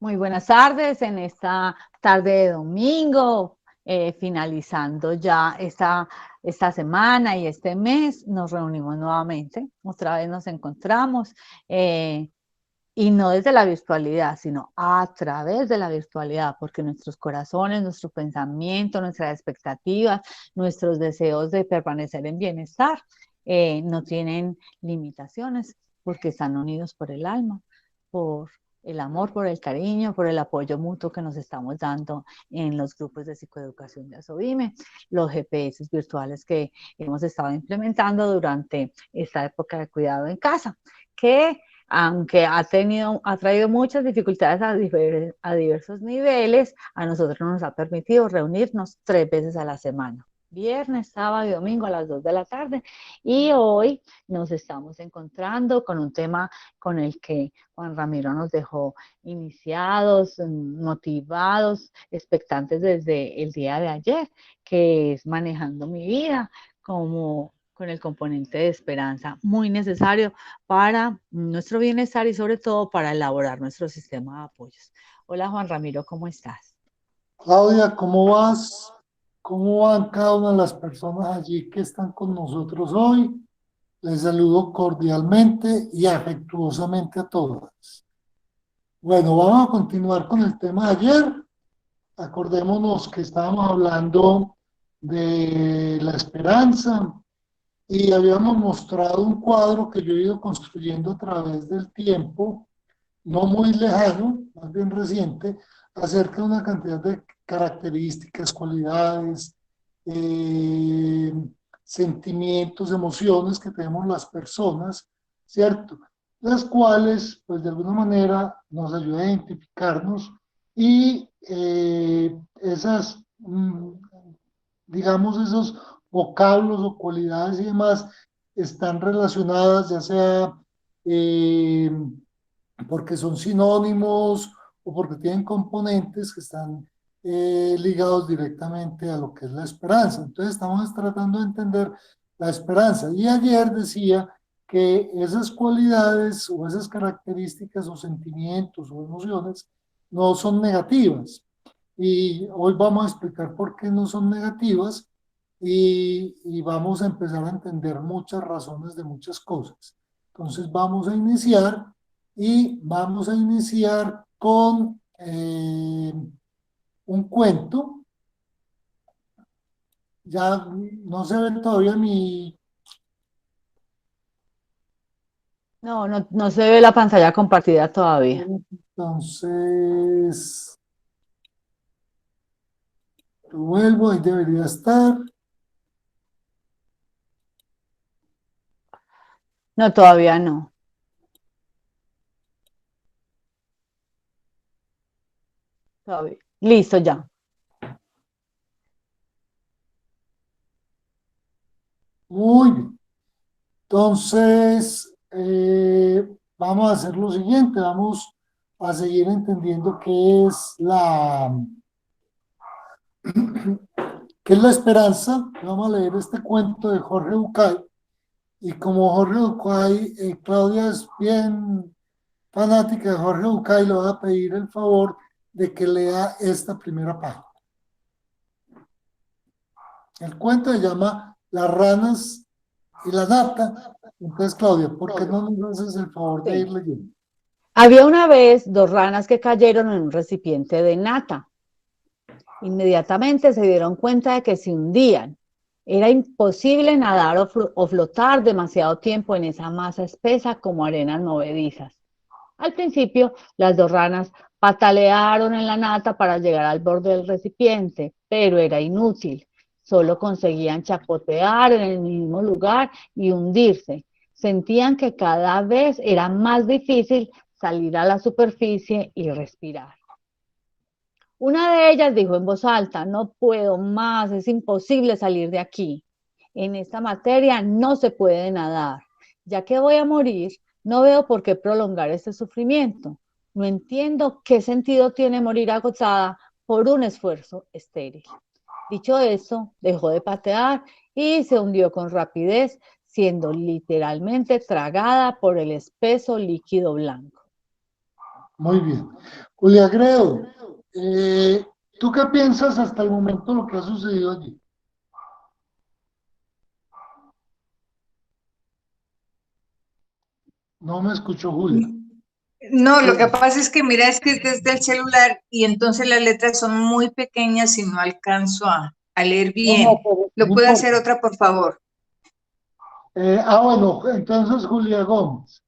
Muy buenas tardes en esta tarde de domingo, finalizando ya esta semana y este mes, nos reunimos nuevamente, otra vez nos encontramos eh, y no desde la virtualidad, sino a través de la virtualidad, porque nuestros corazones, nuestro pensamiento, nuestras expectativas, nuestros deseos de permanecer en bienestar no tienen limitaciones porque están unidos por el alma, por el amor, por el cariño, por el apoyo mutuo que nos estamos dando en los grupos de psicoeducación de Asobime, los GPS virtuales que hemos estado implementando durante esta época de cuidado en casa, que aunque ha traído muchas dificultades a diversos niveles, a nosotros nos ha permitido reunirnos 3 veces a la semana. Viernes, sábado y domingo a las 2 de la tarde. Y hoy nos estamos encontrando con un tema con el que Juan Ramiro nos dejó iniciados, motivados, expectantes desde el día de ayer, que es manejando mi vida como con el componente de esperanza, muy necesario para nuestro bienestar y sobre todo para elaborar nuestro sistema de apoyos. Hola Juan Ramiro, ¿cómo estás? Claudia, ¿cómo vas? ¿Cómo van cada una de las personas allí que están con nosotros hoy? Les saludo cordialmente y afectuosamente a todas. Bueno, vamos a continuar con el tema de ayer. Acordémonos que estábamos hablando de la esperanza y habíamos mostrado un cuadro que yo he ido construyendo a través del tiempo, no muy lejano, más bien reciente, acerca de una cantidad de características, cualidades, eh, sentimientos, emociones que tenemos las personas, ¿cierto? Las cuales, pues de alguna manera, nos ayudan a identificarnos y digamos, esos vocablos o cualidades y demás están relacionadas ya sea eh, porque son sinónimos o porque tienen componentes que están ligados directamente a lo que es la esperanza. Entonces estamos tratando de entender la esperanza. Y ayer decía que esas cualidades o esas características o sentimientos o emociones no son negativas. Y hoy vamos a explicar por qué no son negativas y vamos a empezar a entender muchas razones de muchas cosas. Entonces vamos a iniciar y vamos a iniciar con un cuento. Ya no se ve todavía mi... No se ve la pantalla compartida todavía. Entonces, vuelvo, ahí debería estar. No, todavía no. Todavía. Listo ya. Muy bien. Entonces, vamos a hacer lo siguiente, vamos a seguir entendiendo qué es la esperanza. Vamos a leer este cuento de Jorge Bucay. Y como Jorge Bucay, Claudia es bien fanática de Jorge Bucay, le voy a pedir el favor de que lea esta primera página. El cuento se llama Las ranas y la nata. Entonces, Claudia, ¿por qué no nos haces el favor de ir Sí. leyendo? Había una vez 2 ranas que cayeron en un recipiente de nata. Inmediatamente se dieron cuenta de que se hundían. Era imposible nadar o flotar demasiado tiempo en esa masa espesa como arenas movedizas. Al principio, las 2 ranas patalearon en la nata para llegar al borde del recipiente, pero era inútil. Solo conseguían chapotear en el mismo lugar y hundirse. Sentían que cada vez era más difícil salir a la superficie y respirar. Una de ellas dijo en voz alta: no puedo más, es imposible salir de aquí. En esta materia no se puede nadar. Ya que voy a morir, no veo por qué prolongar este sufrimiento. No entiendo qué sentido tiene morir agotada por un esfuerzo estéril. Dicho eso, dejó de patear y se hundió con rapidez, siendo literalmente tragada por el espeso líquido blanco. Muy bien. Julia Gredo, ¿tú qué piensas hasta el momento de lo que ha sucedido allí? No me escuchó Julia. No, lo que Julia. pasa es que mira, es que es desde el celular y entonces las letras son muy pequeñas y no alcanzo a leer No, no, bien. pero ¿Lo no puede hacer importa. otra, por favor? Bueno, entonces Julia Gómez.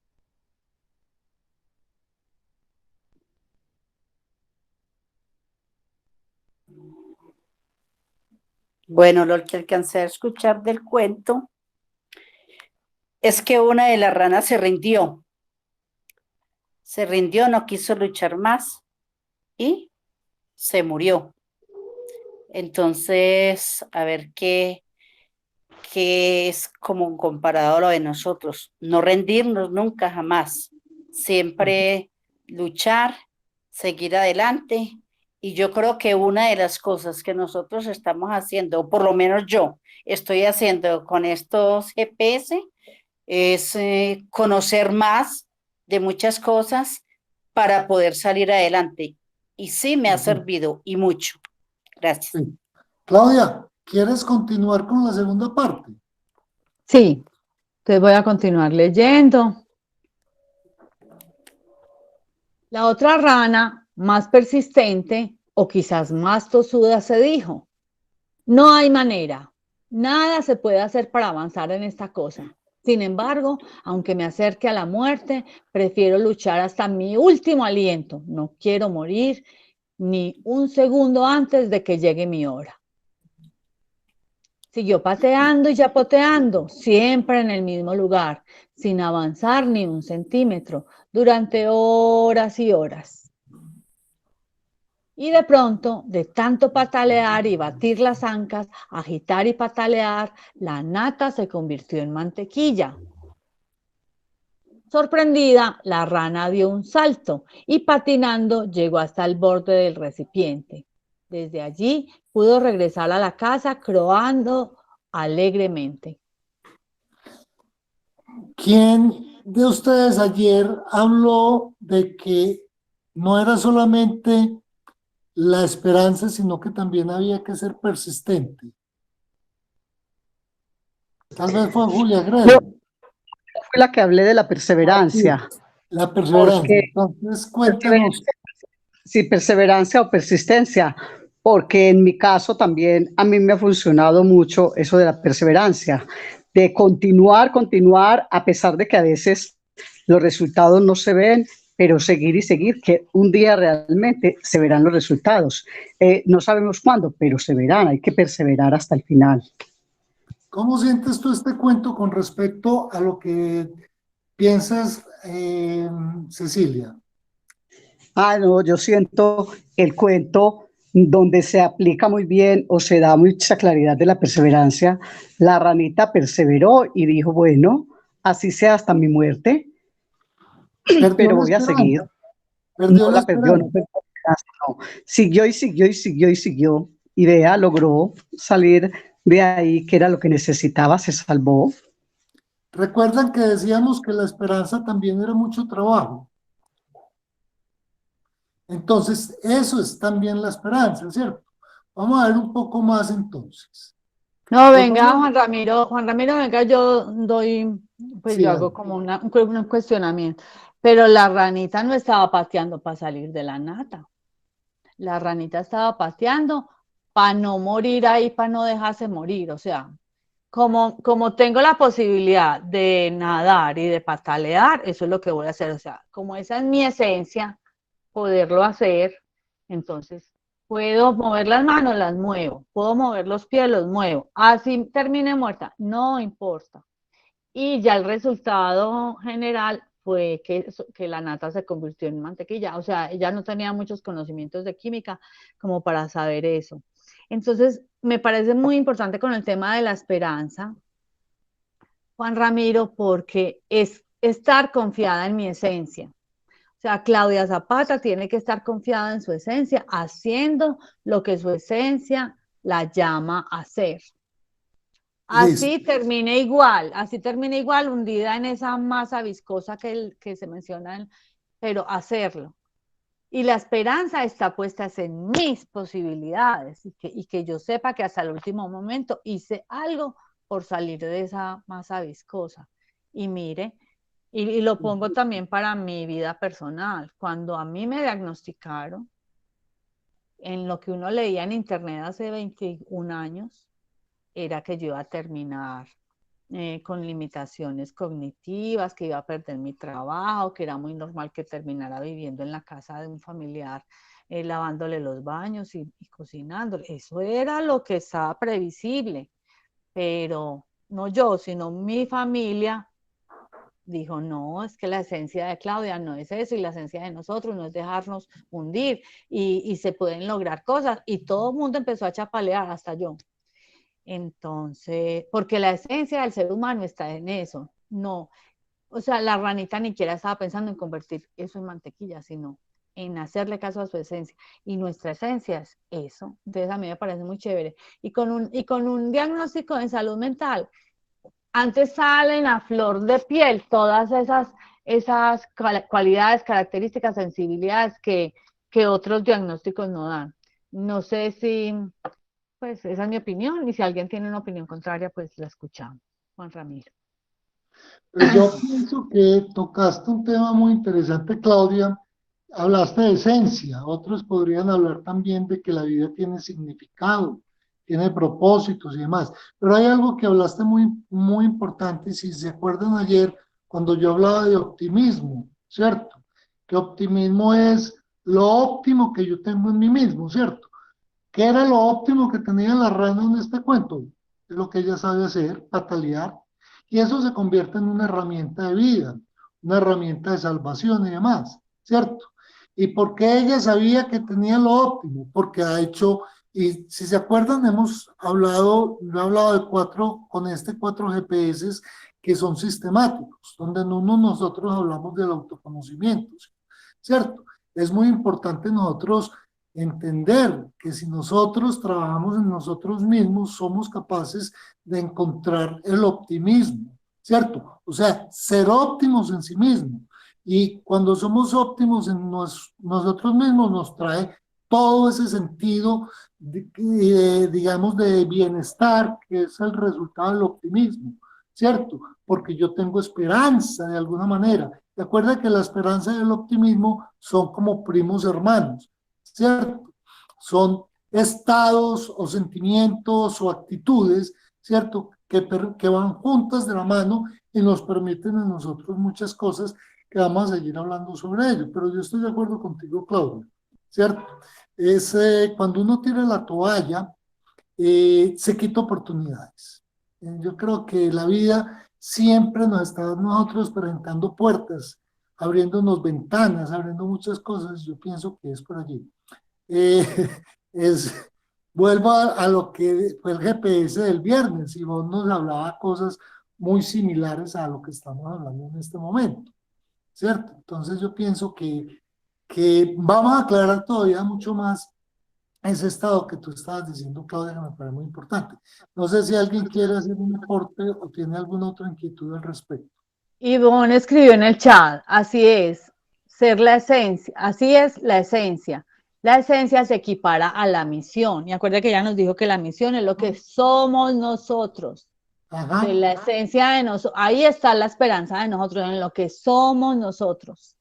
Bueno, lo que alcancé a escuchar del cuento es que una de las ranas se rindió, no quiso luchar más y se murió. Entonces, a ver qué es como comparado a lo de nosotros. No rendirnos nunca, jamás. Siempre luchar, seguir adelante. Y yo creo que una de las cosas que nosotros estamos haciendo, o por lo menos yo estoy haciendo con estos GPS, es conocer más de muchas cosas para poder salir adelante. Y sí me ha servido y mucho. Gracias. Sí. Claudia, ¿quieres continuar con la segunda parte? Sí, entonces voy a continuar leyendo. La otra rana, más persistente o quizás más tosuda, se dijo: no hay manera, nada se puede hacer para avanzar en esta cosa. Sin embargo, aunque me acerque a la muerte, prefiero luchar hasta mi último aliento. No quiero morir ni un segundo antes de que llegue mi hora. Siguió pateando y chapoteando, siempre en el mismo lugar, sin avanzar ni un centímetro, durante horas y horas. Y de pronto, de tanto patalear y batir las ancas, agitar y patalear, la nata se convirtió en mantequilla. Sorprendida, la rana dio un salto y patinando llegó hasta el borde del recipiente. Desde allí pudo regresar a la casa croando alegremente. ¿Quién de ustedes ayer habló de que no era solamente la esperanza, sino que también había que ser persistente? Tal vez fue Julia Yo Gredo. fui la que hablé de la Sí, perseverancia, la perseverancia. porque Entonces, cuéntenos. sí, perseverancia o persistencia, porque en mi caso también a mí me ha funcionado mucho eso de la perseverancia, de continuar a pesar de que a veces los resultados no se ven, pero seguir y seguir, que un día realmente se verán los resultados. No sabemos cuándo, pero se verán, hay que perseverar hasta el final. ¿Cómo sientes tú este cuento con respecto a lo que piensas, Cecilia? Ah, no, yo siento el cuento donde se aplica muy bien o se da mucha claridad de la perseverancia. La ranita perseveró y dijo, bueno, así sea hasta mi muerte, Perdió pero la voy a seguir. esperanza, No perdió la la perdió, esperanza. no perdió la esperanza, no. Siguió y siguió y siguió y siguió. Y vea, logró salir de ahí, que era lo que necesitaba, se salvó. Recuerdan que decíamos que la esperanza también era mucho trabajo. Entonces, eso es también la esperanza, ¿cierto? Vamos a ver un poco más entonces. No, venga, Volvamos. Juan Ramiro, venga, yo doy, pues Sí, yo dale. hago como un cuestionamiento. Pero la ranita no estaba pateando para salir de la nata. La ranita estaba pateando para no morir ahí, para no dejarse morir. O sea, como tengo la posibilidad de nadar y de patalear, eso es lo que voy a hacer. O sea, como esa es mi esencia, poderlo hacer, entonces puedo mover las manos, las muevo, puedo mover los pies, los muevo. Así termine muerta, no importa. Y ya el resultado general fue que la nata se convirtió en mantequilla. O sea, ella no tenía muchos conocimientos de química como para saber eso. Entonces, me parece muy importante con el tema de la esperanza, Juan Ramiro, porque es estar confiada en mi esencia. O sea, Claudia Zapata tiene que estar confiada en su esencia, haciendo lo que su esencia la llama a hacer. Listo. Así termina igual, hundida en esa masa viscosa que se menciona, pero hacerlo. Y la esperanza está puesta en mis posibilidades y que yo sepa que hasta el último momento hice algo por salir de esa masa viscosa. Y mire, y lo pongo también para mi vida personal. Cuando a mí me diagnosticaron, en lo que uno leía en internet hace 21 años, era que yo iba a terminar con limitaciones cognitivas, que iba a perder mi trabajo, que era muy normal que terminara viviendo en la casa de un familiar, lavándole los baños y cocinándole. Eso era lo que estaba previsible, pero no yo, sino mi familia dijo, no, es que la esencia de Claudia no es eso y la esencia de nosotros no es dejarnos hundir y se pueden lograr cosas. Y todo el mundo empezó a chapalear, hasta yo. Entonces, porque la esencia del ser humano está en eso, no, o sea, la ranita ni siquiera estaba pensando en convertir eso en mantequilla, sino en hacerle caso a su esencia, y nuestra esencia es eso. Entonces a mí me parece muy chévere, y con un diagnóstico en salud mental, antes salen a flor de piel todas esas cualidades, características, sensibilidades que otros diagnósticos no dan. No sé si, pues esa es mi opinión, y si alguien tiene una opinión contraria, pues la escuchamos. Juan Ramiro. Pero yo pienso que tocaste un tema muy interesante, Claudia. Hablaste de esencia, otros podrían hablar también de que la vida tiene significado, tiene propósitos y demás. Pero hay algo que hablaste muy importante, si se acuerdan ayer, cuando yo hablaba de optimismo, ¿cierto? Que optimismo es lo óptimo que yo tengo en mí mismo, ¿cierto? ¿Qué era lo óptimo que tenía la rana en este cuento? Es lo que ella sabe hacer, patalear. Y eso se convierte en una herramienta de vida, una herramienta de salvación y demás, ¿cierto? ¿Y por qué ella sabía que tenía lo óptimo? Porque ha hecho, y si se acuerdan, hemos hablado, yo he hablado de cuatro GPS que son sistemáticos, donde en uno nosotros hablamos del autoconocimiento, ¿cierto? Es muy importante nosotros entender que si nosotros trabajamos en nosotros mismos, somos capaces de encontrar el optimismo, ¿cierto? O sea, ser óptimos en sí mismos. Y cuando somos óptimos en nosotros mismos, nos trae todo ese sentido, digamos, de bienestar, que es el resultado del optimismo, ¿cierto? Porque yo tengo esperanza de alguna manera. Recuerda que la esperanza y el optimismo son como primos hermanos, ¿cierto? Son estados o sentimientos o actitudes, ¿cierto? Que van juntas de la mano y nos permiten a nosotros muchas cosas que vamos a seguir hablando sobre ello. Pero yo estoy de acuerdo contigo, Claudia, ¿cierto? Es cuando uno tira la toalla, se quita oportunidades. Yo creo que la vida siempre nos está nosotros presentando puertas, abriéndonos ventanas, abriendo muchas cosas. Yo pienso que es por allí. Eh, es, vuelvo a lo que fue el GPS del viernes, y vos nos hablaba cosas muy similares a lo que estamos hablando en este momento, ¿cierto? Entonces yo pienso que vamos a aclarar todavía mucho más ese estado que tú estabas diciendo, Claudia, que me parece muy importante. No sé si alguien quiere hacer un aporte o tiene alguna otra inquietud al respecto. Ivonne escribió en el chat, así es, ser la esencia, así es la esencia. La esencia se equipara a la misión. Y acuerda que ella nos dijo que la misión es lo que somos nosotros. Ajá. De la esencia de nosotros. Ahí está la esperanza de nosotros, en lo que somos nosotros.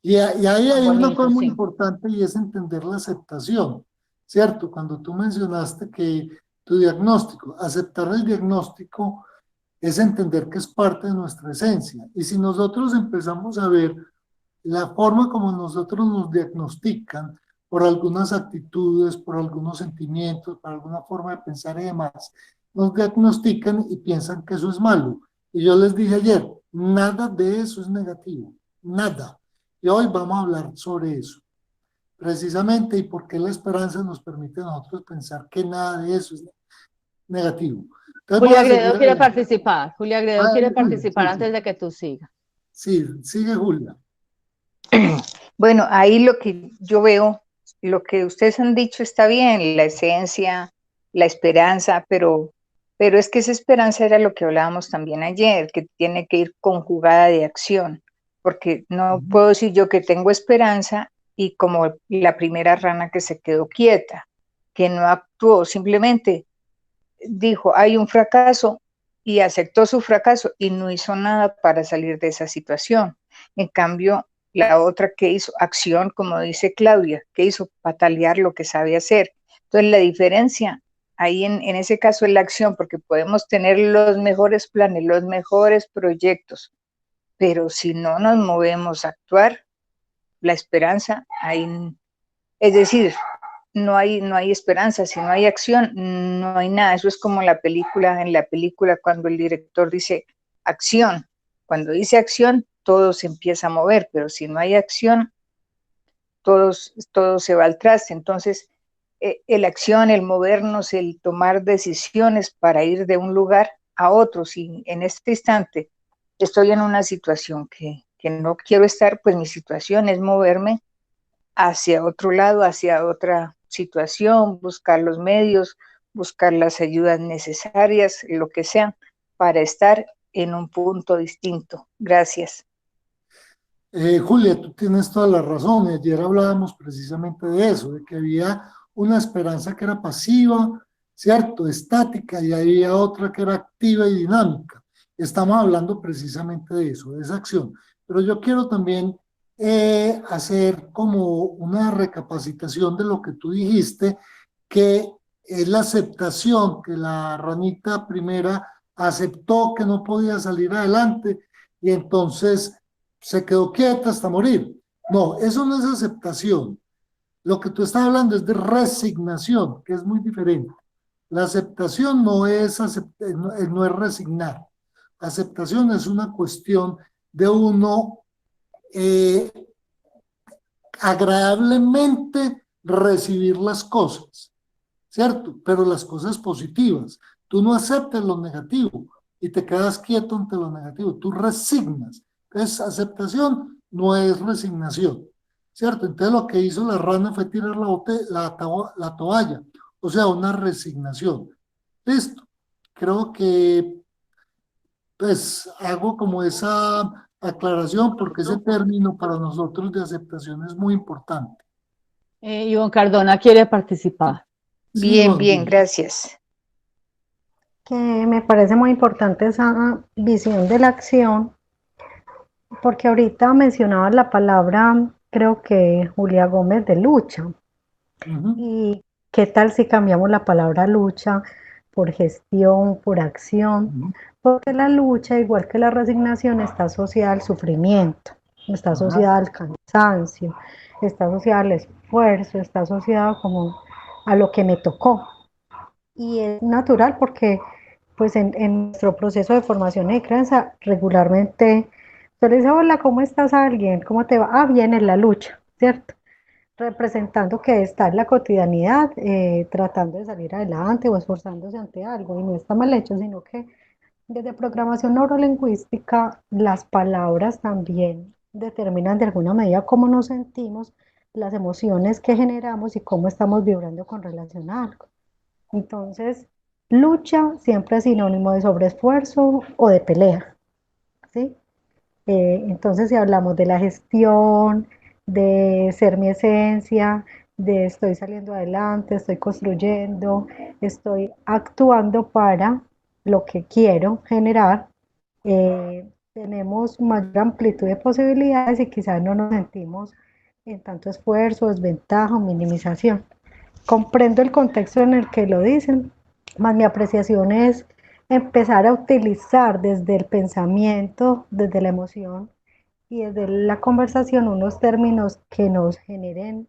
Y ahí hay Bonito, una cosa muy sí. importante, y es entender la aceptación, ¿cierto? Cuando tú mencionaste que tu diagnóstico, aceptar el diagnóstico es entender que es parte de nuestra esencia. Y si nosotros empezamos a ver la forma como nosotros nos diagnostican por algunas actitudes, por algunos sentimientos, por alguna forma de pensar y demás, nos diagnostican y piensan que eso es malo. Y yo les dije ayer, nada de eso es negativo, nada. Y hoy vamos a hablar sobre eso, precisamente, y por qué la esperanza nos permite a nosotros pensar que nada de eso es negativo. Entonces, Julia vamos a seguir Gredo quiere adelante. participar. Julia Gredo quiere Julia, participar sí, antes de que tú sigas. sí, sigue Julia. Bueno, ahí lo que yo veo, lo que ustedes han dicho está bien, la esencia, la esperanza, pero es que esa esperanza era lo que hablábamos también ayer, que tiene que ir conjugada de acción. porque no puedo decir yo que tengo esperanza y como la primera rana que se quedó quieta, que no actuó, simplemente dijo, hay un fracaso y aceptó su fracaso y no hizo nada para salir de esa situación. En cambio, la otra que hizo acción, como dice Claudia, que hizo patalear lo que sabe hacer. Entonces, la diferencia ahí en ese caso es la acción, porque podemos tener los mejores planes, los mejores proyectos, pero si no nos movemos a actuar, la esperanza ahí, es decir, no hay esperanza, si no hay acción, no hay nada. Eso es como en la película cuando el director dice acción. Cuando dice acción, todo se empieza a mover, pero si no hay acción, todo se va al traste. Entonces, la acción, el movernos, el tomar decisiones para ir de un lugar a otro, si en este instante estoy en una situación que no quiero estar, pues mi situación es moverme hacia otro lado, hacia otra situación, buscar los medios, buscar las ayudas necesarias, lo que sea, para estar en un punto distinto. Gracias. Julia, tú tienes toda la razón. Ayer hablábamos precisamente de eso, de que había una esperanza que era pasiva, ¿cierto? Estática, y había otra que era activa y dinámica. Estamos hablando precisamente de eso, de esa acción. Pero yo quiero también hacer como una recapacitación de lo que tú dijiste, que es la aceptación, que la ranita primera aceptó que no podía salir adelante y entonces se quedó quieta hasta morir. No, eso no es aceptación. Lo que tú estás hablando es de resignación, que es muy diferente. La aceptación no es resignar. La aceptación es una cuestión de uno eh, agradablemente recibir las cosas, ¿cierto? Pero las cosas positivas. Tú no aceptas lo negativo y te quedas quieto ante lo negativo. Tú resignas. Entonces, aceptación no es resignación, ¿cierto? Entonces, lo que hizo la rana fue tirar la toalla, o sea, una resignación. Listo. Creo que, pues, hago como esa aclaración porque ese término para nosotros de aceptación es muy importante. Ivonne Cardona quiere participar. Sí, Bien, Ivonne, bien, gracias. Que me parece muy importante esa visión de la acción, porque ahorita mencionaba la palabra, creo que Julia Gómez, de lucha. Ujú. ¿Y qué tal si cambiamos la palabra lucha por gestión, por acción? Ujú. Porque la lucha, igual que la resignación, está asociada al sufrimiento, está Ajá. asociada al cansancio, está asociada al esfuerzo, está asociada como a lo que me tocó. Y es natural porque pues en nuestro proceso de formación y crianza regularmente se le dice, hola, ¿cómo estás a alguien? ¿Cómo te va? Ah, bien, en la lucha, ¿cierto? Representando que está en la cotidianidad, tratando de salir adelante o esforzándose ante algo, y no está mal hecho, sino que desde programación neurolingüística las palabras también determinan de alguna medida cómo nos sentimos, las emociones que generamos y cómo estamos vibrando con relación a algo. Entonces, lucha siempre es sinónimo de sobreesfuerzo o de pelea, ¿sí? Entonces, si hablamos de la gestión, de ser mi esencia, de estoy saliendo adelante, estoy construyendo, estoy actuando para lo que quiero generar, tenemos mayor amplitud de posibilidades y quizás no nos sentimos en tanto esfuerzo, desventaja o minimización. Comprendo el contexto en el que lo dicen, más mi apreciación es empezar a utilizar desde el pensamiento, desde la emoción y desde la conversación unos términos que nos generen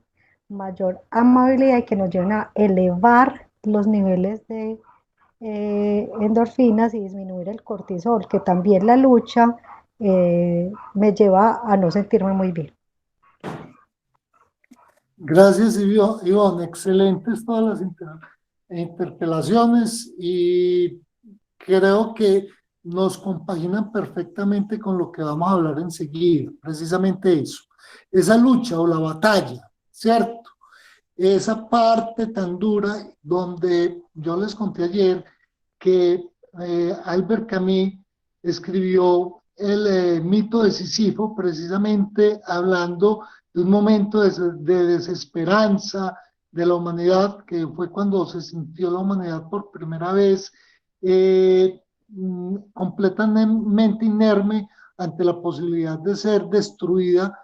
mayor amabilidad y que nos lleven a elevar los niveles de endorfinas y disminuir el cortisol, que también la lucha me lleva a no sentirme muy bien. Gracias, Ivonne. Excelentes todas las interpelaciones y creo que nos compaginan perfectamente con lo que vamos a hablar enseguida, precisamente eso, esa lucha o la batalla, ¿cierto? Esa parte tan dura donde yo les conté ayer que Albert Camus escribió el mito de Sísifo, precisamente hablando de un momento de desesperanza de la humanidad, que fue cuando se sintió la humanidad por primera vez completamente inerme ante la posibilidad de ser destruida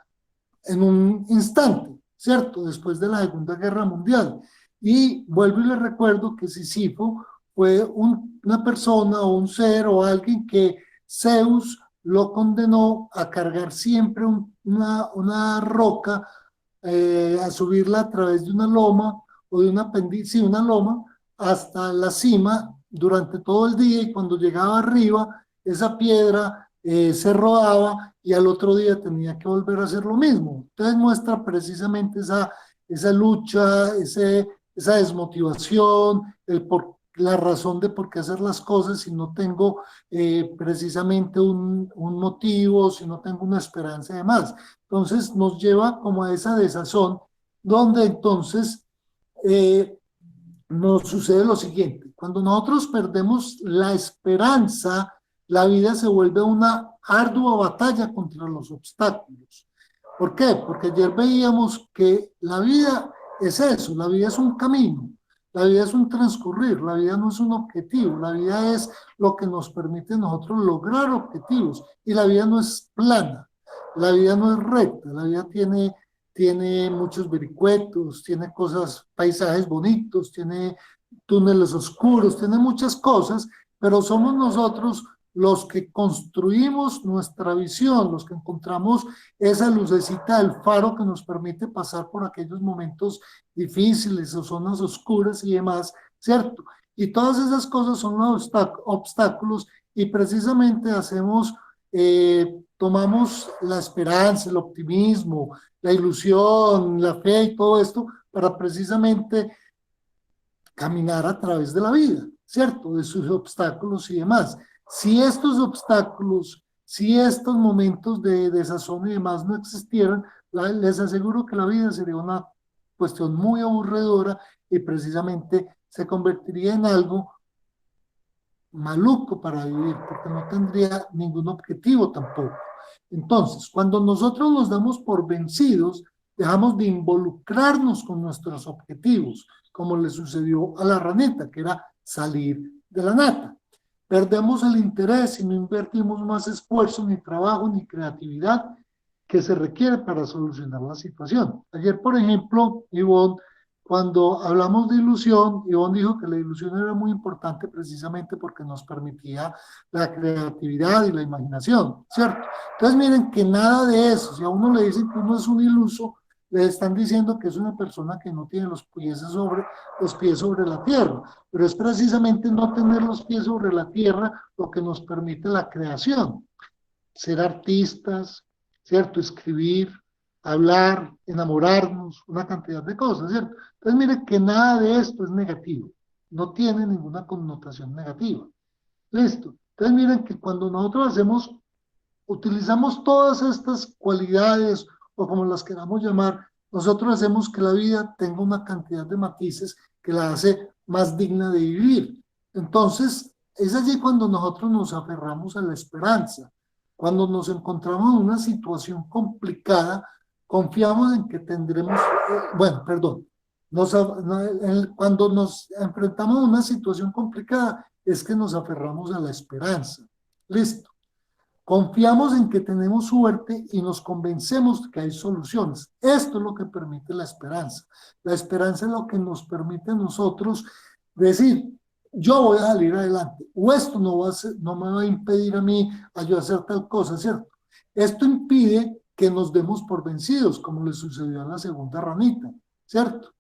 en un instante, ¿cierto? Después de la Segunda Guerra Mundial. Y vuelvo y les recuerdo que Sísifo fue una persona o un ser o alguien que Zeus lo condenó a cargar siempre una roca, a subirla a través de una loma o de una pendiente, sí, una loma, hasta la cima durante todo el día, y cuando llegaba arriba, esa piedra se rodaba y al otro día tenía que volver a hacer lo mismo. Entonces muestra precisamente esa lucha, esa desmotivación, la razón de por qué hacer las cosas si no tengo precisamente un motivo, si no tengo una esperanza y demás. Entonces nos lleva como a esa desazón, donde entonces nos sucede lo siguiente: cuando nosotros perdemos la esperanza, la vida se vuelve una ardua batalla contra los obstáculos. ¿Por qué? Porque ayer veíamos que la vida es eso, la vida es un camino, la vida es un transcurrir, la vida no es un objetivo, la vida es lo que nos permite a nosotros lograr objetivos, y la vida no es plana, la vida no es recta, la vida tiene muchos vericuetos, tiene cosas, paisajes bonitos, tiene túneles oscuros, tiene muchas cosas, pero somos nosotros los que construimos nuestra visión, los que encontramos esa lucecita del faro que nos permite pasar por aquellos momentos difíciles o zonas oscuras y demás, ¿cierto? Y todas esas cosas son los obstáculos, y precisamente tomamos la esperanza, el optimismo, la ilusión, la fe y todo esto para precisamente caminar a través de la vida, ¿cierto? De sus obstáculos y demás. Si estos obstáculos, si estos momentos de desazón y demás no existieran, les aseguro que la vida sería una cuestión muy aburridora y precisamente se convertiría en algo maluco para vivir, porque no tendría ningún objetivo tampoco. Entonces, cuando nosotros nos damos por vencidos, dejamos de involucrarnos con nuestros objetivos, como le sucedió a la ranita, que era salir de la nata. Perdemos el interés y no invertimos más esfuerzo, ni trabajo, ni creatividad que se requiere para solucionar la situación. Ayer, por ejemplo, Ivonne, cuando hablamos de ilusión, Ivonne dijo que la ilusión era muy importante precisamente porque nos permitía la creatividad y la imaginación, ¿cierto? Entonces miren que nada de eso, si a uno le dicen que uno es un iluso, le están diciendo que es una persona que no tiene los pies sobre la tierra, pero es precisamente no tener los pies sobre la tierra lo que nos permite la creación, ser artistas, ¿cierto? Escribir, hablar, enamorarnos, una cantidad de cosas, ¿cierto? Entonces mire que nada de esto es negativo, no tiene ninguna connotación negativa. Listo. Entonces miren que cuando nosotros utilizamos todas estas cualidades, o como las queramos llamar, nosotros hacemos que la vida tenga una cantidad de matices que la hace más digna de vivir. Entonces, es allí cuando nosotros nos aferramos a la esperanza. Cuando nos encontramos en una situación complicada, confiamos en que tendremos, cuando nos enfrentamos a una situación complicada, es que nos aferramos a la esperanza. Listo. Confiamos en que tenemos suerte y nos convencemos de que hay soluciones. Esto es lo que permite la esperanza. La esperanza es lo que nos permite a nosotros decir: yo voy a salir adelante, o esto no me va a impedir a mí a yo hacer tal cosa, ¿cierto? Esto impide que nos demos por vencidos, como le sucedió a la segunda ranita, ¿cierto?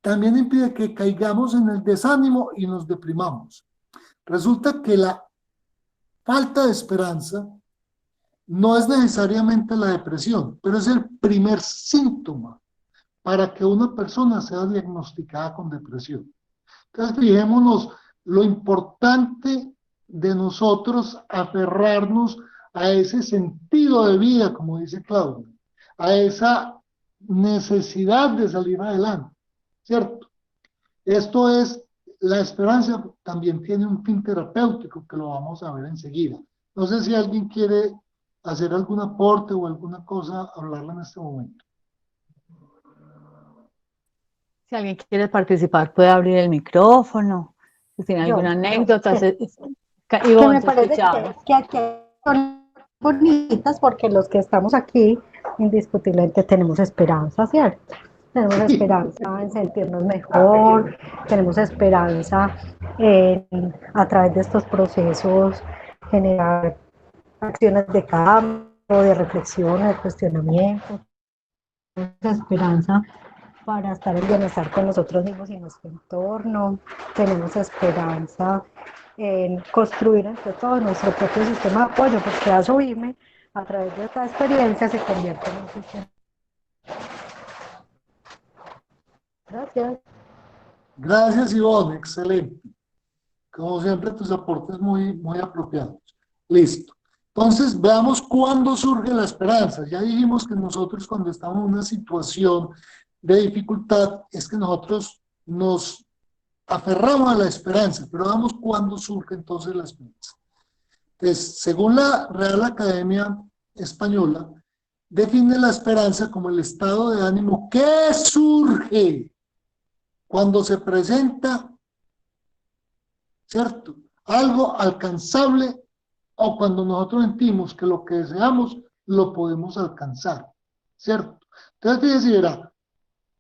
También impide que caigamos en el desánimo y nos deprimamos. Resulta que la falta de esperanza no es necesariamente la depresión, pero es el primer síntoma para que una persona sea diagnosticada con depresión. Entonces, fijémonos lo importante de nosotros aferrarnos a ese sentido de vida, como dice Claudia, a esa necesidad de salir adelante, ¿cierto? Esto es la esperanza también tiene un fin terapéutico que lo vamos a ver enseguida. No sé si alguien quiere hacer algún aporte o alguna cosa, hablarla en este momento. Si alguien quiere participar, puede abrir el micrófono. Si tiene Yo, alguna anécdota, que Ivonne, me te parece escuchamos. que aquí son bonitas porque los que estamos aquí indiscutiblemente tenemos esperanza, ¿cierto? Tenemos esperanza en sentirnos mejor, tenemos esperanza en, a través de estos procesos, generar acciones de cambio, de reflexión, de cuestionamiento, tenemos esperanza para estar en bienestar con nosotros mismos y nuestro entorno, tenemos esperanza en construir entre todos nuestro propio sistema de apoyo, porque ASOIME, a través de esta experiencia, se convierte en un sistema. Gracias. Gracias, Ivonne, excelente. Como siempre, tus aportes muy apropiados. Listo. Entonces, veamos cuándo surge la esperanza. Ya dijimos que nosotros cuando estamos en una situación de dificultad, es que nosotros nos aferramos a la esperanza, pero veamos cuándo surge entonces la esperanza. Entonces, según la Real Academia Española, define la esperanza como el estado de ánimo que surge cuando se presenta, ¿cierto?, algo alcanzable o cuando nosotros sentimos que lo que deseamos lo podemos alcanzar, ¿cierto? Entonces, fíjese, verá,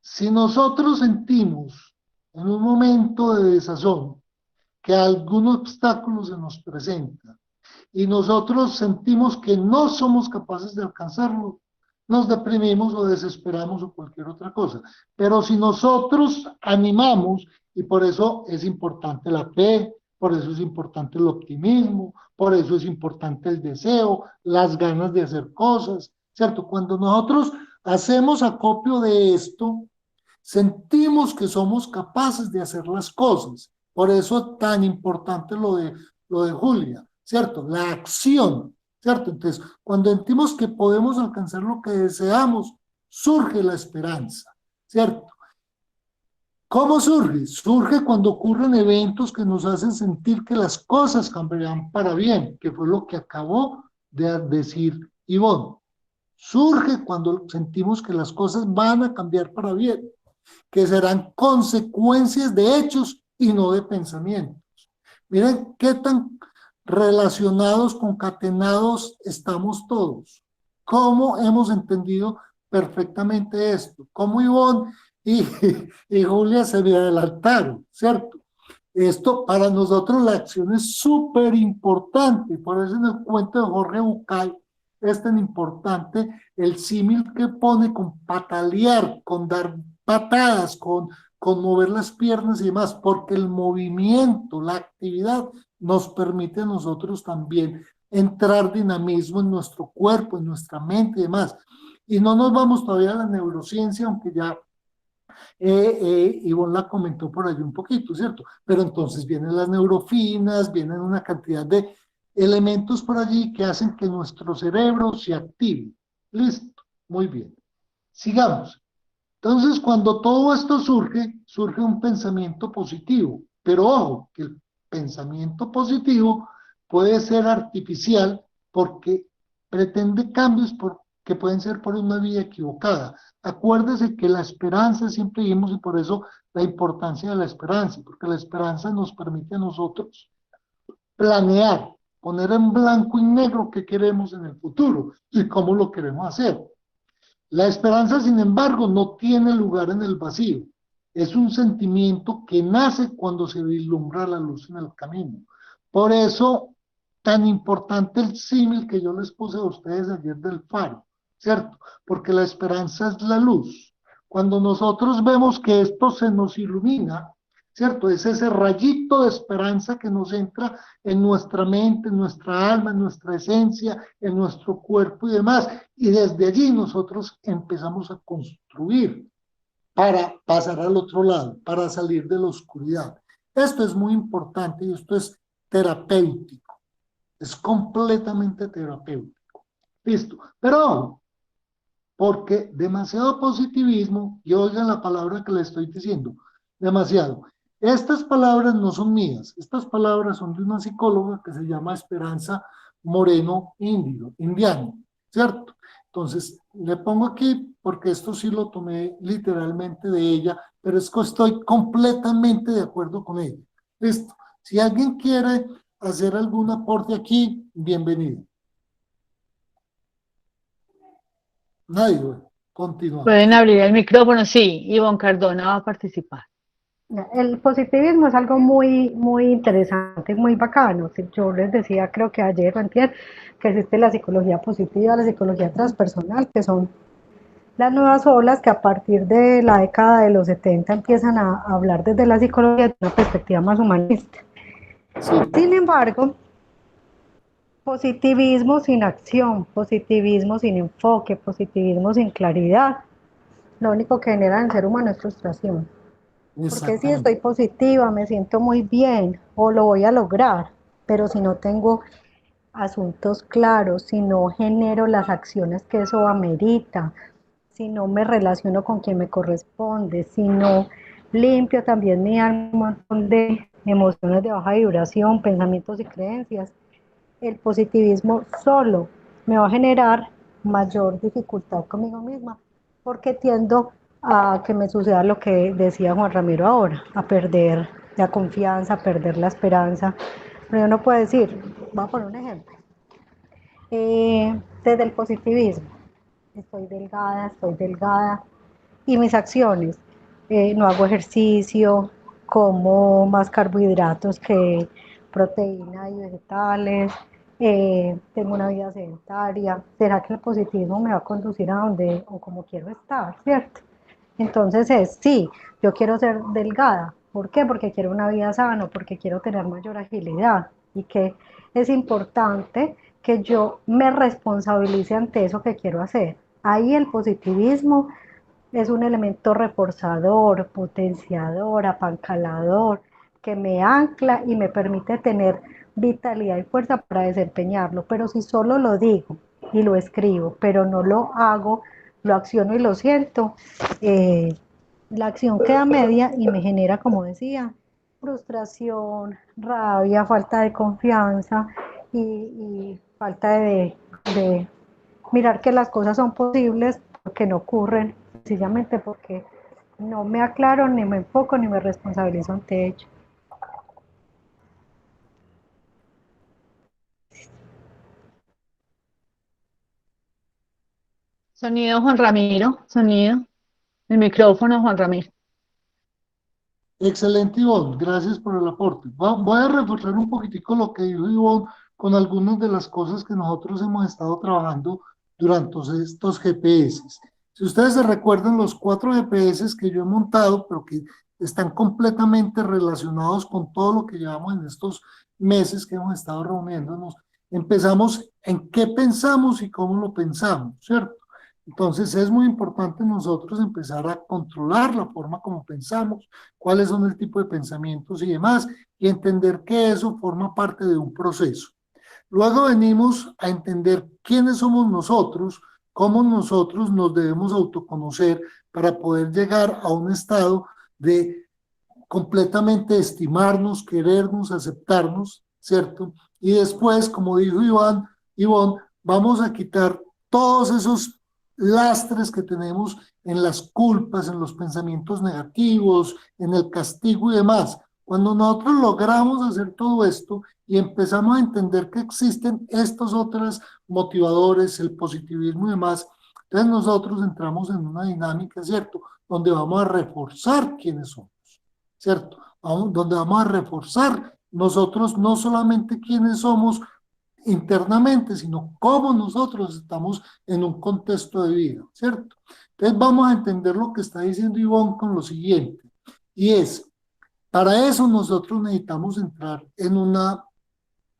si nosotros sentimos en un momento de desazón que algún obstáculo se nos presenta y nosotros sentimos que no somos capaces de alcanzarlo, nos deprimimos o desesperamos o cualquier otra cosa. Pero si nosotros animamos, y por eso es importante la fe, por eso es importante el optimismo, por eso es importante el deseo, las ganas de hacer cosas, ¿cierto? Cuando nosotros hacemos acopio de esto, sentimos que somos capaces de hacer las cosas. Por eso es tan importante lo de Julia, ¿cierto? La acción, ¿cierto? Entonces, cuando sentimos que podemos alcanzar lo que deseamos, surge la esperanza, ¿cierto? ¿Cómo surge? Surge cuando ocurren eventos que nos hacen sentir que las cosas cambiarán para bien, que fue lo que acabó de decir Ivonne. Surge cuando sentimos que las cosas van a cambiar para bien, que serán consecuencias de hechos y no de pensamientos. Miren qué tan relacionados, concatenados estamos todos. ¿Cómo hemos entendido perfectamente esto? ¿Cómo Ivonne y Julia se me adelantaron, ¿cierto? Esto para nosotros la acción es súper importante, por eso en el cuento de Jorge Bucay es tan importante el símil que pone con patalear, con dar patadas, con mover las piernas y demás, porque el movimiento, la actividad nos permite a nosotros también entrar dinamismo en nuestro cuerpo, en nuestra mente y demás. Y no nos vamos todavía a la neurociencia, aunque ya Ivonne la comentó por ahí un poquito, ¿cierto? Pero entonces vienen las neurofinas, vienen una cantidad de elementos por allí que hacen que nuestro cerebro se active. Listo, muy bien. Sigamos. Entonces, cuando todo esto surge, surge un pensamiento positivo. Pero ojo, que el pensamiento positivo puede ser artificial porque pretende cambios que pueden ser por una vía equivocada. Acuérdese que la esperanza, siempre vimos, y por eso la importancia de la esperanza, porque la esperanza nos permite a nosotros planear, poner en blanco y negro qué queremos en el futuro y cómo lo queremos hacer. La esperanza, sin embargo, no tiene lugar en el vacío. Es un sentimiento que nace cuando se vislumbra la luz en el camino. Por eso, tan importante el símil que yo les puse a ustedes ayer del faro, ¿cierto? Porque la esperanza es la luz. Cuando nosotros vemos que esto se nos ilumina, ¿cierto? Es ese rayito de esperanza que nos entra en nuestra mente, en nuestra alma, en nuestra esencia, en nuestro cuerpo y demás. Y desde allí nosotros empezamos a construir para pasar al otro lado, para salir de la oscuridad. Esto es muy importante y esto es terapéutico. Es completamente terapéutico. Listo. Pero porque demasiado positivismo, y oigan la palabra que le estoy diciendo, demasiado. Estas palabras no son mías, estas palabras son de una psicóloga que se llama Esperanza Moreno Indiano, ¿cierto? Entonces, le pongo aquí, porque esto sí lo tomé literalmente de ella, pero es que estoy completamente de acuerdo con ella. Listo. Si alguien quiere hacer algún aporte aquí, bienvenido. Nadie, bueno, continúa. Pueden abrir el micrófono, sí, Ivonne Cardona va a participar. El positivismo es algo muy, muy interesante, muy bacano. Yo les decía, creo que ayer o antier, que existe la psicología positiva, la psicología transpersonal, que son las nuevas olas que a partir de la década de los 70 empiezan a hablar desde la psicología de una perspectiva más humanista. Sí. Sin embargo, positivismo sin acción, positivismo sin enfoque, positivismo sin claridad, lo único que genera en el ser humano es frustración. Porque si estoy positiva, me siento muy bien o lo voy a lograr, pero si no tengo asuntos claros, si no genero las acciones que eso amerita, si no me relaciono con quien me corresponde, si no limpio también mi alma, un montón de emociones de baja vibración, pensamientos y creencias, el positivismo solo me va a generar mayor dificultad conmigo misma, porque tiendo a que me suceda lo que decía Juan Ramiro ahora, a perder la confianza, a perder la esperanza. Pero uno puede decir, voy a poner un ejemplo, desde el positivismo, estoy delgada, y mis acciones, no hago ejercicio, como más carbohidratos que proteína y vegetales, tengo una vida sedentaria. ¿Será que el positivismo me va a conducir a donde o como quiero estar, cierto? Entonces sí, yo quiero ser delgada. ¿Por qué? Porque quiero una vida sana, porque quiero tener mayor agilidad, y que es importante que yo me responsabilice ante eso que quiero hacer. Ahí el positivismo es un elemento reforzador, potenciador, apancalador, que me ancla y me permite tener vitalidad y fuerza para desempeñarlo. Pero si solo lo digo y lo escribo, pero no lo hago, lo acciono y lo siento, la acción queda media y me genera, como decía, frustración, rabia, falta de confianza y falta de mirar que las cosas son posibles, porque no ocurren, sencillamente porque no me aclaro, ni me enfoco, ni me responsabilizo ante ello. Sonido, Juan Ramiro, sonido. El micrófono, Juan Ramiro. Excelente, Ivonne, gracias por el aporte. Voy a reforzar un poquitico lo que dijo Ivonne con algunas de las cosas que nosotros hemos estado trabajando durante estos GPS. Si ustedes se recuerdan, los 4 GPS que yo he montado, pero que están completamente relacionados con todo lo que llevamos en estos meses que hemos estado reuniéndonos, empezamos en qué pensamos y cómo lo pensamos, ¿cierto? Entonces es muy importante nosotros empezar a controlar la forma como pensamos, cuáles son el tipo de pensamientos y demás, y entender que eso forma parte de un proceso. Luego venimos a entender quiénes somos nosotros, cómo nosotros nos debemos autoconocer para poder llegar a un estado de completamente estimarnos, querernos, aceptarnos, ¿cierto? Y después, como dijo Ivonne, vamos a quitar todos esos lastres que tenemos en las culpas, en los pensamientos negativos, en el castigo y demás. Cuando nosotros logramos hacer todo esto y empezamos a entender que existen estos otros motivadores, el positivismo y demás, entonces nosotros entramos en una dinámica, ¿cierto?, donde vamos a reforzar quiénes somos, ¿cierto? Donde vamos a reforzar nosotros no solamente quiénes somos internamente, sino cómo nosotros estamos en un contexto de vida, ¿cierto? Entonces vamos a entender lo que está diciendo Ivonne con lo siguiente, y es, para eso nosotros necesitamos entrar en una,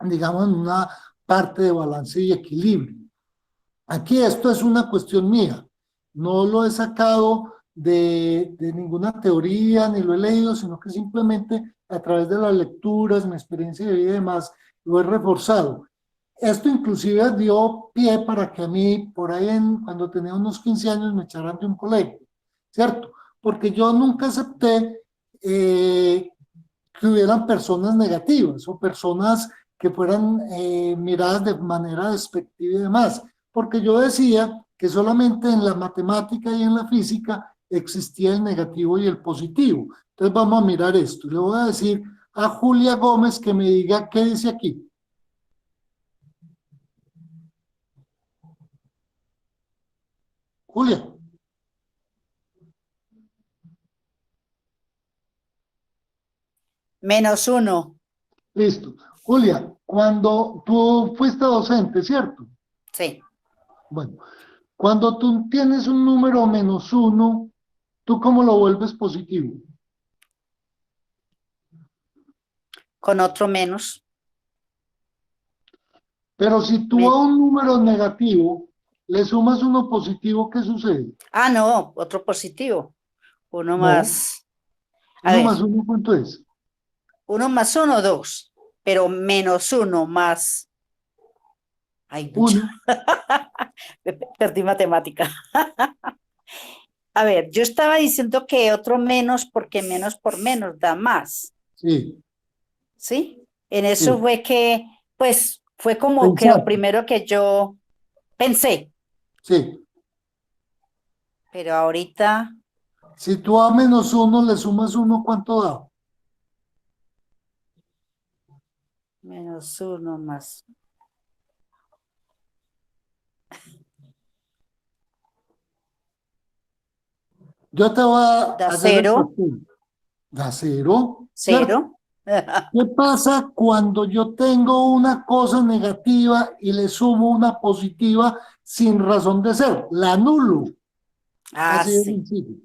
digamos, en una parte de balance y equilibrio. Aquí esto es una cuestión mía, no lo he sacado de ninguna teoría, ni lo he leído, sino que simplemente a través de las lecturas, mi experiencia de vida y demás, lo he reforzado. Esto inclusive dio pie para que a mí, por ahí cuando tenía unos 15 años, me echaran de un colegio, ¿cierto? Porque yo nunca acepté que hubieran personas negativas o personas que fueran miradas de manera despectiva y demás, porque yo decía que solamente en la matemática y en la física existía el negativo y el positivo. Entonces vamos a mirar esto. Le voy a decir a Julia Gómez que me diga qué dice aquí. Julia. -1. Listo. Julia, cuando tú fuiste docente, ¿cierto? Sí. Bueno, cuando tú tienes un número -1, ¿tú cómo lo vuelves positivo? Con otro menos. Pero si tú a un número negativo le sumas uno positivo, ¿qué sucede? Ah, no, otro positivo. Uno No. más. A Uno ver, más uno, ¿cuánto es? 1 más 1, 2. Pero -1 más. Ay, mucho. 1. Perdí matemática. A ver, yo estaba diciendo que otro menos porque menos por menos da más. Sí. ¿Sí? En eso Sí. fue que, pues, fue como que Pensaste. lo primero que yo pensé. Sí. Pero ahorita, Si tú a -1 le sumas 1, ¿cuánto da? -1 más. Yo te voy a Da hacer el 0. papel. Da 0. ¿Cierto? 0. ¿Qué pasa cuando yo tengo una cosa negativa y le sumo una positiva sin razón de ser? La anulo. Ah, Así de sí. sencillo.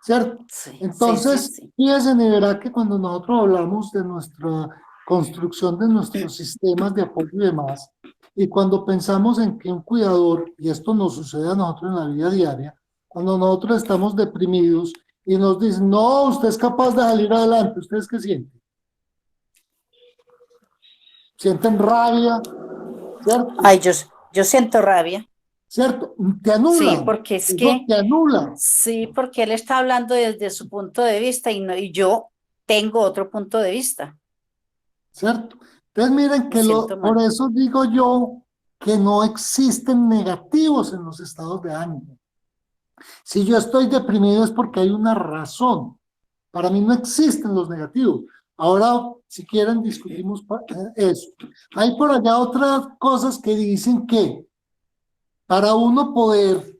¿Cierto? Sí, sí, Entonces, sí. fíjense y verá que cuando nosotros hablamos de nuestra construcción de nuestros sistemas de apoyo y demás, y cuando pensamos en que un cuidador, y esto nos sucede a nosotros en la vida diaria, cuando nosotros estamos deprimidos y nos dicen, no, usted es capaz de salir adelante, ¿ustedes qué sienten? Sienten rabia, ¿cierto? Ay, yo siento rabia. ¿Cierto? Te Sí, anulan, porque es eso que, te anula. sí, porque él está hablando desde su punto de vista y, no, y yo tengo otro punto de vista. ¿Cierto? Entonces miren Me que siento por mal. eso digo yo que no existen negativos en los estados de ánimo. Si yo estoy deprimido es porque hay una razón. Para mí no existen los negativos. Ahora, si quieren, discutimos eso. Hay por allá otras cosas que dicen que para uno poder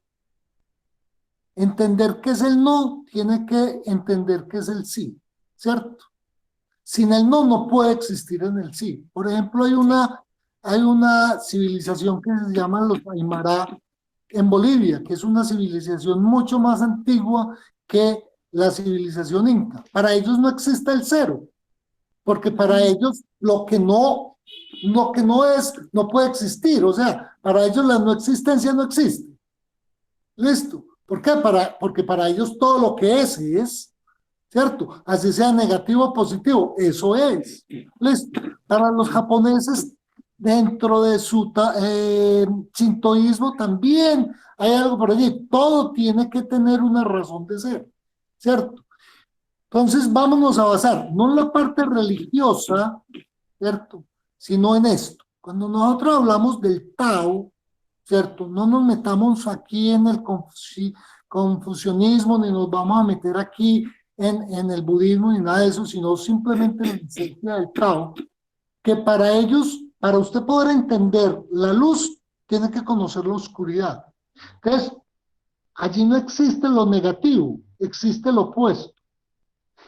entender qué es el no, tiene que entender qué es el sí, ¿cierto? Sin el no, no puede existir en el sí. Por ejemplo, hay una civilización que se llama los Aymara en Bolivia, que es una civilización mucho más antigua que la civilización inca. Para ellos no existe el cero, porque para ellos lo que no es, no puede existir. O sea, para ellos la no existencia no existe. ¿Listo? ¿Por qué? Porque para ellos todo lo que es. ¿Cierto? Así sea negativo o positivo, eso es. Listo. Para los japoneses, dentro de su sintoísmo también hay algo por allí. Todo tiene que tener una razón de ser, ¿cierto? Entonces, vámonos a basar, no en la parte religiosa, ¿cierto? Sino en esto. Cuando nosotros hablamos del Tao, ¿cierto? No nos metamos aquí en el confusionismo, ni nos vamos a meter aquí en el budismo ni nada de eso, sino simplemente en la esencia del Tao, que para ellos, para usted poder entender la luz, tiene que conocer la oscuridad. Entonces, allí no existe lo negativo, existe lo opuesto.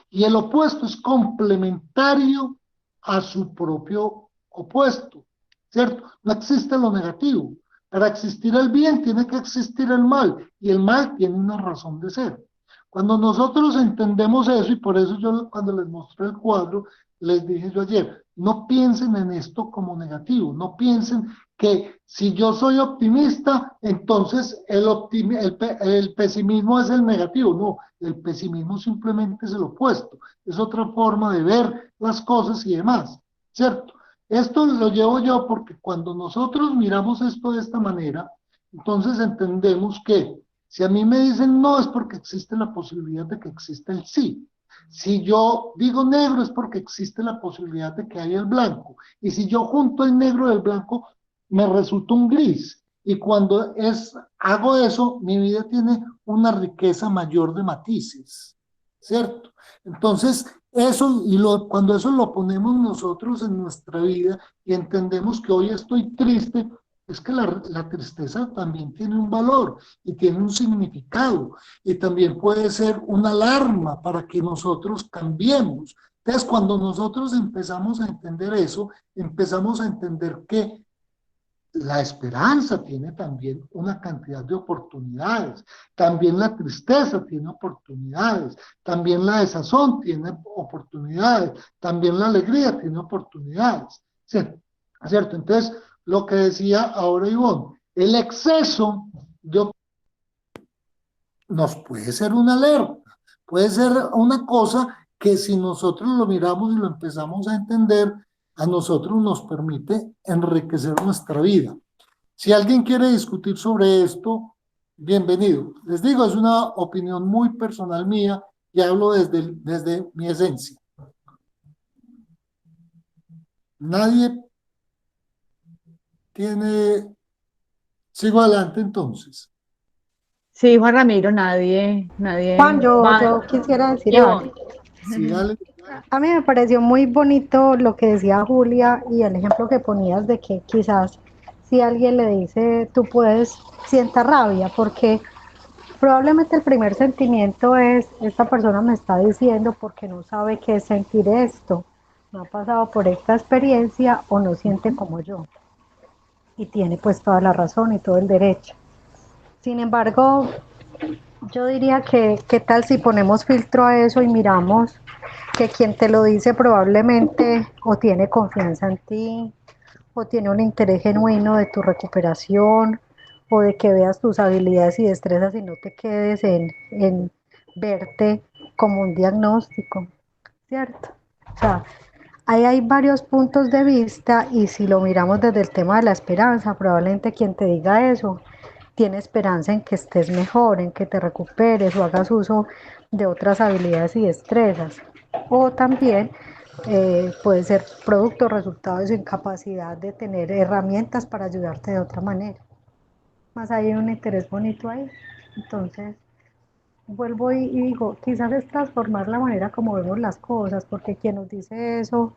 Y el opuesto es complementario a su propio opuesto, ¿cierto? No existe lo negativo. Para existir el bien tiene que existir el mal, y el mal tiene una razón de ser. Cuando nosotros entendemos eso, y por eso yo cuando les mostré el cuadro, les dije yo ayer, no piensen en esto como negativo, no piensen que si yo soy optimista, entonces el pesimismo es el negativo. No, el pesimismo simplemente es el opuesto, es otra forma de ver las cosas y demás, ¿cierto? Esto lo llevo yo porque cuando nosotros miramos esto de esta manera, entonces entendemos que si a mí me dicen no es porque existe la posibilidad de que exista el sí. Si yo digo negro es porque existe la posibilidad de que haya el blanco. Y si yo junto el negro y el blanco, me resulta un gris. Y cuando hago eso, mi vida tiene una riqueza mayor de matices, ¿cierto? Entonces, cuando eso lo ponemos nosotros en nuestra vida y entendemos que hoy estoy triste, es que la tristeza también tiene un valor y tiene un significado y también puede ser una alarma para que nosotros cambiemos. Entonces, cuando nosotros empezamos a entender eso, empezamos a entender que la esperanza tiene también una cantidad de oportunidades, también la tristeza tiene oportunidades, también la desazón tiene oportunidades, también la alegría tiene oportunidades, ¿cierto? ¿Cierto? Entonces, lo que decía ahora Ivonne, el exceso nos puede ser una alerta, puede ser una cosa que si nosotros lo miramos y lo empezamos a entender, a nosotros nos permite enriquecer nuestra vida. Si alguien quiere discutir sobre esto, bienvenido. Les digo, es una opinión muy personal mía y hablo desde mi esencia. Nadie tiene... Sigo adelante entonces. Sí, Juan Ramiro, nadie Juan, yo va. quisiera decir algo. Ivonne. Sí, dale. A mí me pareció muy bonito lo que decía Julia y el ejemplo que ponías de que quizás si alguien le dice tú puedes, sienta rabia, porque probablemente el primer sentimiento es esta persona me está diciendo porque no sabe qué es sentir esto, no ha pasado por esta experiencia o no siente como yo. Y tiene pues toda la razón y todo el derecho. Sin embargo, yo diría que qué tal si ponemos filtro a eso y miramos que quien te lo dice probablemente o tiene confianza en ti, o tiene un interés genuino de tu recuperación, o de que veas tus habilidades y destrezas y no te quedes en verte como un diagnóstico, ¿cierto? O sea, ahí hay varios puntos de vista y si lo miramos desde el tema de la esperanza, probablemente quien te diga eso tiene esperanza en que estés mejor, en que te recuperes o hagas uso de otras habilidades y destrezas. O también puede ser producto, resultado de su incapacidad de tener herramientas para ayudarte de otra manera. Más hay un interés bonito ahí. Entonces, vuelvo y digo, quizás es transformar la manera como vemos las cosas, porque quien nos dice eso,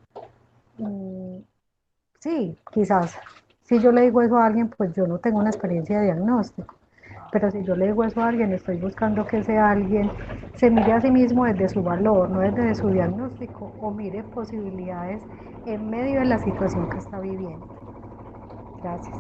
sí, quizás. Si yo le digo eso a alguien, pues yo no tengo una experiencia de diagnóstico. Pero si yo le digo eso a alguien, estoy buscando que ese alguien se mire a sí mismo desde su valor, no desde su diagnóstico, o mire posibilidades en medio de la situación que está viviendo. Gracias.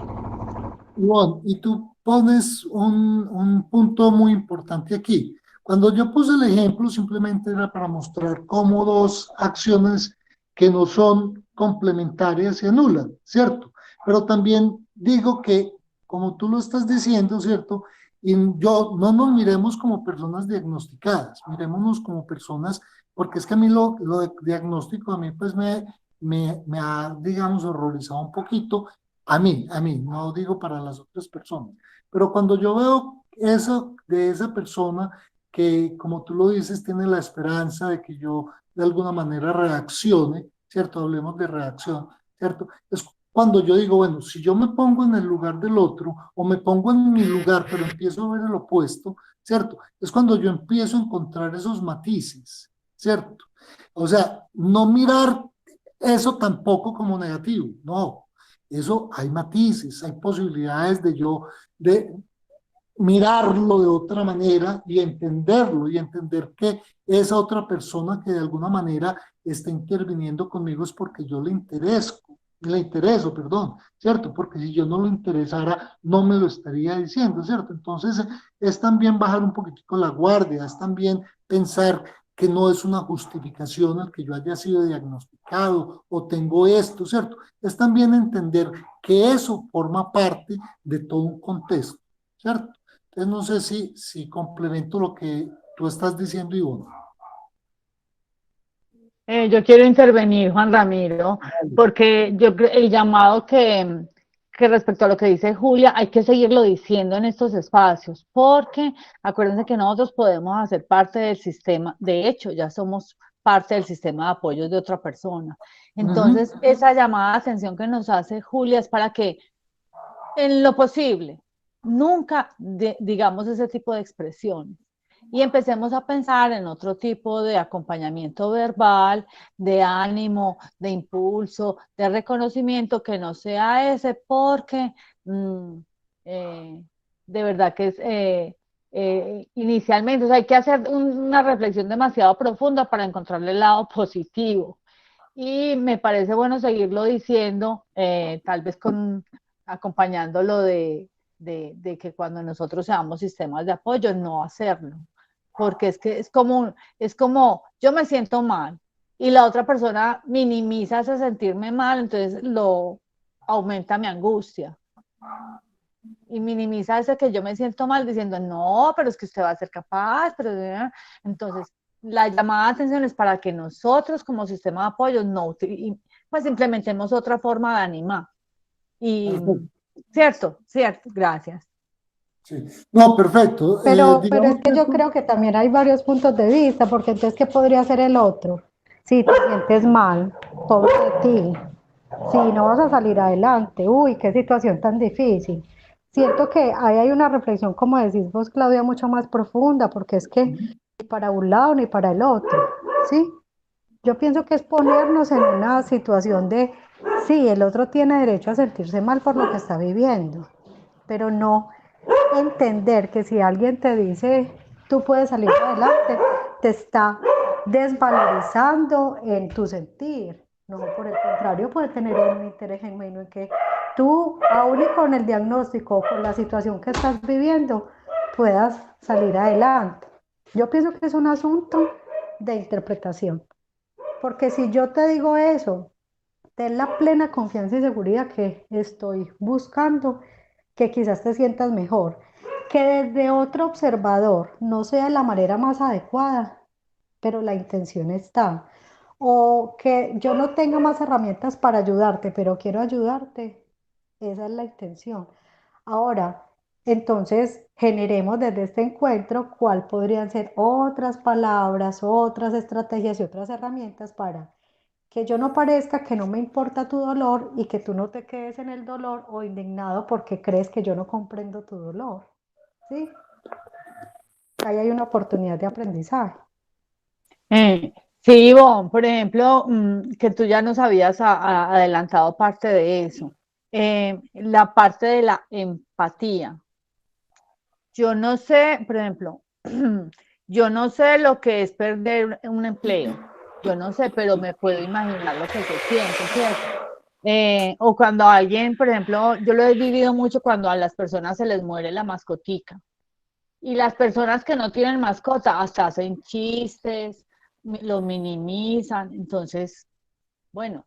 Ivonne, y tú pones un punto muy importante aquí. Cuando yo puse el ejemplo, simplemente era para mostrar cómo dos acciones que no son complementarias se anulan, ¿cierto? Pero también digo que, como tú lo estás diciendo, ¿cierto? Y no nos miremos como personas diagnosticadas, mirémonos como personas, porque es que a mí lo de diagnóstico a mí pues me ha, digamos, horrorizado un poquito, no digo para las otras personas, pero cuando yo veo eso de esa persona que, como tú lo dices, tiene la esperanza de que yo de alguna manera reaccione, ¿cierto? Hablemos de reacción, ¿cierto? Es cuando yo digo, bueno, si yo me pongo en el lugar del otro o me pongo en mi lugar, pero empiezo a ver el opuesto, ¿cierto? Es cuando yo empiezo a encontrar esos matices, ¿cierto? O sea, no mirar eso tampoco como negativo, no. Eso hay matices, hay posibilidades de mirarlo de otra manera y entender que esa otra persona que de alguna manera está interviniendo conmigo es porque yo le intereso, perdón, ¿cierto? Porque si yo no lo interesara, no me lo estaría diciendo, ¿cierto? Entonces es también bajar un poquitico la guardia, es también pensar que no es una justificación el que yo haya sido diagnosticado o tengo esto, ¿cierto? Es también entender que eso forma parte de todo un contexto, ¿cierto? Entonces no sé si complemento lo que tú estás diciendo, Ivonne. Yo quiero intervenir, Juan Ramiro, porque el llamado que respecto a lo que dice Julia, hay que seguirlo diciendo en estos espacios, porque acuérdense que nosotros podemos hacer parte del sistema, de hecho, ya somos parte del sistema de apoyo de otra persona. Entonces, esa llamada de atención que nos hace Julia es para que, en lo posible, nunca digamos ese tipo de expresiones y empecemos a pensar en otro tipo de acompañamiento verbal, de ánimo, de impulso, de reconocimiento que no sea ese, porque de verdad que es inicialmente, o sea, hay que hacer una reflexión demasiado profunda para encontrarle el lado positivo. Y me parece bueno seguirlo diciendo, tal vez acompañándolo de que cuando nosotros seamos sistemas de apoyo, no hacerlo. Porque es que es como yo me siento mal y la otra persona minimiza ese sentirme mal, entonces lo aumenta mi angustia. Y minimiza ese que yo me siento mal diciendo, no, pero es que usted va a ser capaz, pero entonces la llamada de atención es para que nosotros como sistema de apoyo no, pues implementemos otra forma de animar. Y cierto, gracias. Sí. No, perfecto. Pero Digamos es que yo creo que también hay varios puntos de vista, porque entonces, ¿qué podría hacer el otro? Si te sientes mal, pobre de ti, si no vas a salir adelante, uy, qué situación tan difícil. Siento que ahí hay una reflexión, como decís vos, Claudia, mucho más profunda, porque es que ni para un lado ni para el otro, ¿sí? Yo pienso que es ponernos en una situación de, sí, el otro tiene derecho a sentirse mal por lo que está viviendo, pero no entender que si alguien te dice, tú puedes salir adelante, te está desvalorizando en tu sentir. No, por el contrario, puede tener un interés genuino en que tú, aún y con el diagnóstico, con la situación que estás viviendo, puedas salir adelante. Yo pienso que es un asunto de interpretación. Porque si yo te digo eso, ten la plena confianza y seguridad que estoy buscando que quizás te sientas mejor. Que desde otro observador no sea la manera más adecuada, pero la intención está. O que yo no tenga más herramientas para ayudarte, pero quiero ayudarte. Esa es la intención. Ahora, entonces, generemos desde este encuentro cuál podrían ser otras palabras, otras estrategias y otras herramientas para que yo no parezca que no me importa tu dolor y que tú no te quedes en el dolor o indignado porque crees que yo no comprendo tu dolor. ¿Sí? Ahí hay una oportunidad de aprendizaje. Sí, Ivonne, por ejemplo, que tú ya nos habías adelantado parte de eso. La parte de la empatía. Yo no sé, por ejemplo, yo no sé lo que es perder un empleo. Yo no sé, pero me puedo imaginar lo que se siente, ¿cierto? O cuando alguien, por ejemplo, yo lo he vivido mucho cuando a las personas se les muere la mascotica. Y las personas que no tienen mascota hasta hacen chistes, lo minimizan. Entonces, bueno,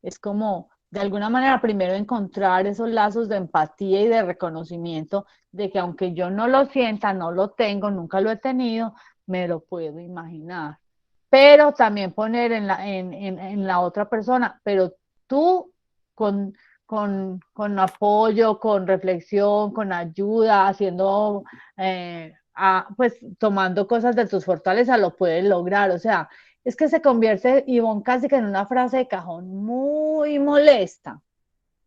es como, de alguna manera, primero encontrar esos lazos de empatía y de reconocimiento de que aunque yo no lo sienta, no lo tengo, nunca lo he tenido, me lo puedo imaginar. Pero también poner en la otra persona, pero tú con, con apoyo, con reflexión, con ayuda, haciendo, pues tomando cosas de tus fortalezas, lo puedes lograr. O sea, es que se convierte, Ivonne, casi que en una frase de cajón muy molesta,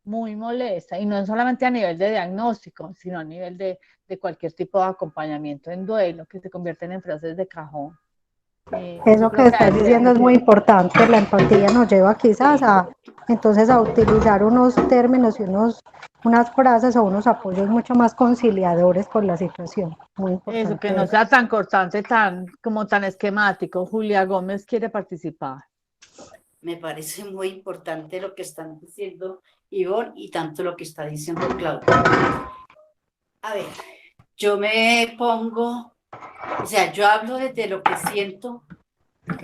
y no solamente a nivel de diagnóstico, sino a nivel de cualquier tipo de acompañamiento en duelo, que se convierten en frases de cajón. Yo Eso creo que estás que diciendo es muy importante. La empatía nos lleva quizás a entonces a utilizar unos términos y unas frases o unos apoyos mucho más conciliadores por la situación. Muy eso, que importante no eso. sea tan cortante, como tan esquemático. Julia Gómez quiere participar. Me parece muy importante lo que están diciendo Ivonne y tanto lo que está diciendo Claudia. A ver, yo me pongo, o sea, yo hablo desde lo que siento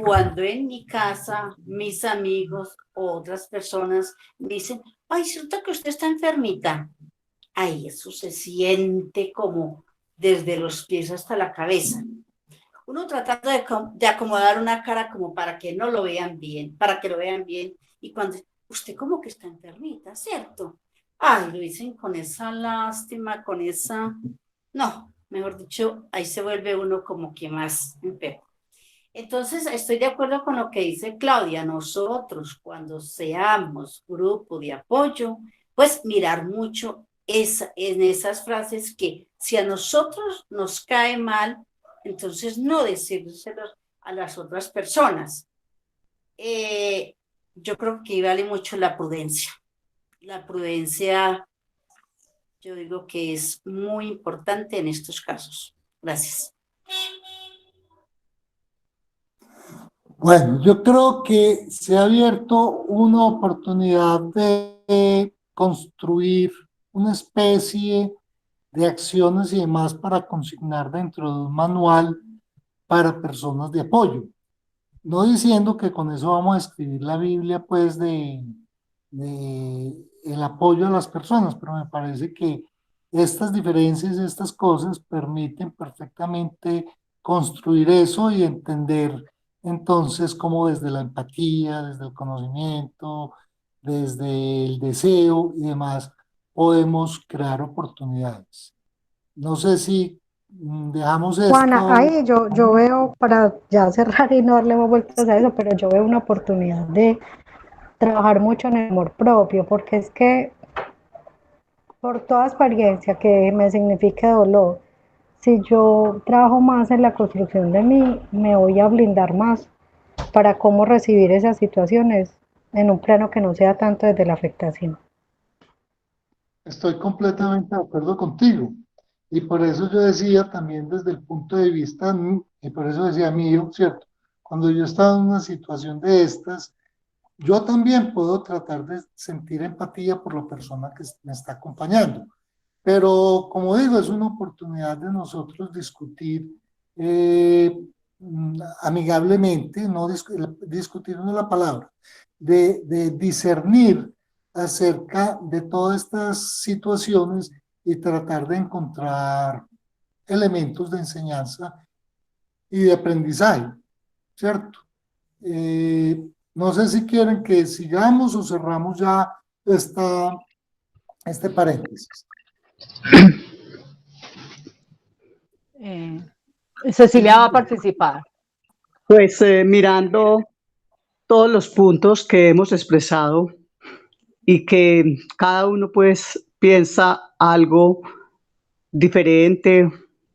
cuando en mi casa mis amigos o otras personas me dicen, ay, siento que usted está enfermita. Ay, eso se siente como desde los pies hasta la cabeza. Uno tratando de acomodar una cara como para que no lo vean bien, para que lo vean bien. Y cuando usted como que está enfermita, ¿cierto? Ay, lo dicen con esa lástima, con esa... No, mejor dicho, ahí se vuelve uno como que más enfermo. Entonces, estoy de acuerdo con lo que dice Claudia. Nosotros, cuando seamos grupo de apoyo, pues mirar mucho en esas frases que si a nosotros nos cae mal, entonces no decírselos a las otras personas. Yo creo que vale mucho la prudencia. La prudencia, yo digo que es muy importante en estos casos. Gracias. Bueno, yo creo que se ha abierto una oportunidad de construir una especie de acciones y demás para consignar dentro de un manual para personas de apoyo. No diciendo que con eso vamos a escribir la Biblia, pues, de el apoyo a las personas, pero me parece que estas diferencias, estas cosas permiten perfectamente construir eso y entender entonces cómo desde la empatía, desde el conocimiento, desde el deseo y demás, podemos crear oportunidades. No sé si dejamos Juana, esto. ahí yo veo, para ya cerrar y no darle más vueltas a eso, pero yo veo una oportunidad de trabajar mucho en el amor propio, porque es que por toda experiencia que me signifique dolor, si yo trabajo más en la construcción de mí, me voy a blindar más para cómo recibir esas situaciones en un plano que no sea tanto desde la afectación. Estoy completamente de acuerdo contigo. Y por eso yo decía también desde el punto de vista, y por eso decía mío, ¿cierto? Cuando yo estaba en una situación de estas, yo también puedo tratar de sentir empatía por la persona que me está acompañando. Pero como digo, es una oportunidad de nosotros discutir amigablemente, no discutir no es la palabra, de discernir acerca de todas estas situaciones y tratar de encontrar elementos de enseñanza y de aprendizaje, ¿cierto? No sé si quieren que sigamos o cerramos ya este paréntesis. Cecilia va a participar. Pues mirando todos los puntos que hemos expresado y que cada uno pues piensa algo diferente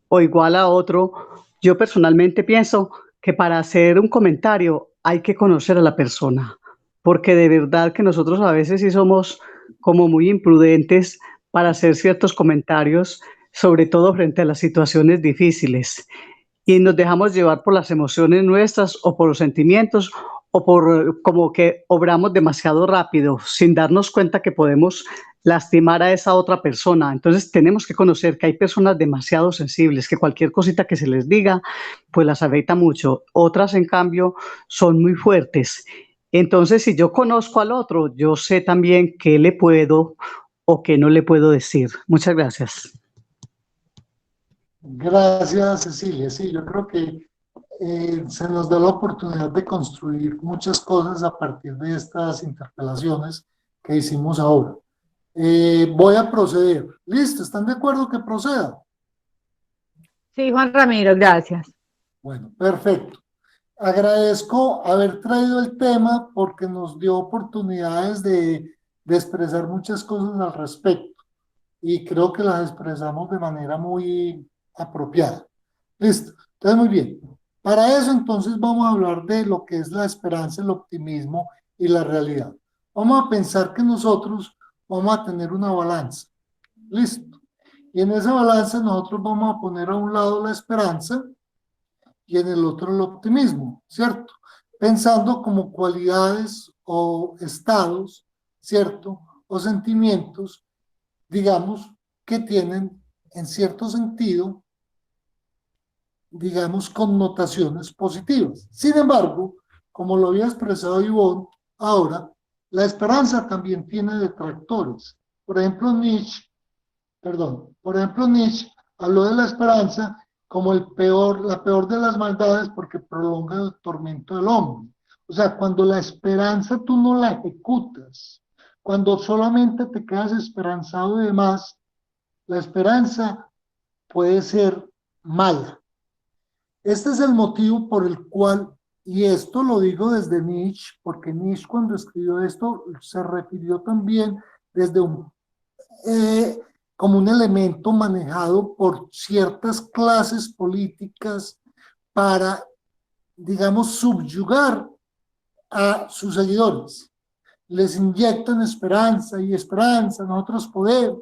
o igual a otro, yo personalmente pienso que para hacer un comentario hay que conocer a la persona, porque de verdad que nosotros a veces sí somos como muy imprudentes para hacer ciertos comentarios, sobre todo frente a las situaciones difíciles, y nos dejamos llevar por las emociones nuestras o por los sentimientos o por como que obramos demasiado rápido sin darnos cuenta que podemos lastimar a esa otra persona. Entonces tenemos que conocer que hay personas demasiado sensibles, que cualquier cosita que se les diga, pues las afecta mucho. Otras, en cambio, son muy fuertes. Entonces, si yo conozco al otro, yo sé también qué le puedo o qué no le puedo decir. Muchas gracias. Gracias, Cecilia. Sí, yo creo que se nos da la oportunidad de construir muchas cosas a partir de estas interpelaciones que hicimos ahora. Voy a proceder. ¿Listo? ¿Están de acuerdo que proceda? Sí, Juan Ramiro, gracias. Bueno, perfecto. Agradezco haber traído el tema porque nos dio oportunidades de expresar muchas cosas al respecto y creo que las expresamos de manera muy apropiada. Listo. Entonces, muy bien. Para eso, entonces, vamos a hablar de lo que es la esperanza, el optimismo y la realidad. Vamos a pensar que nosotros vamos a tener una balanza. Listo. Y en esa balanza nosotros vamos a poner a un lado la esperanza y en el otro el optimismo, ¿cierto? Pensando como cualidades o estados, ¿cierto? O sentimientos, digamos, que tienen en cierto sentido, digamos, connotaciones positivas. Sin embargo, como lo había expresado Ivonne, ahora, la esperanza también tiene detractores. Por ejemplo, Nietzsche habló de la esperanza como la peor de las maldades porque prolonga el tormento del hombre. O sea, cuando la esperanza tú no la ejecutas, cuando solamente te quedas esperanzado y demás, la esperanza puede ser mala. Este es el motivo por el cual, y esto lo digo desde Nietzsche, porque Nietzsche cuando escribió esto se refirió también desde como un elemento manejado por ciertas clases políticas para, digamos, subyugar a sus seguidores. Les inyectan esperanza y esperanza, nosotros podemos,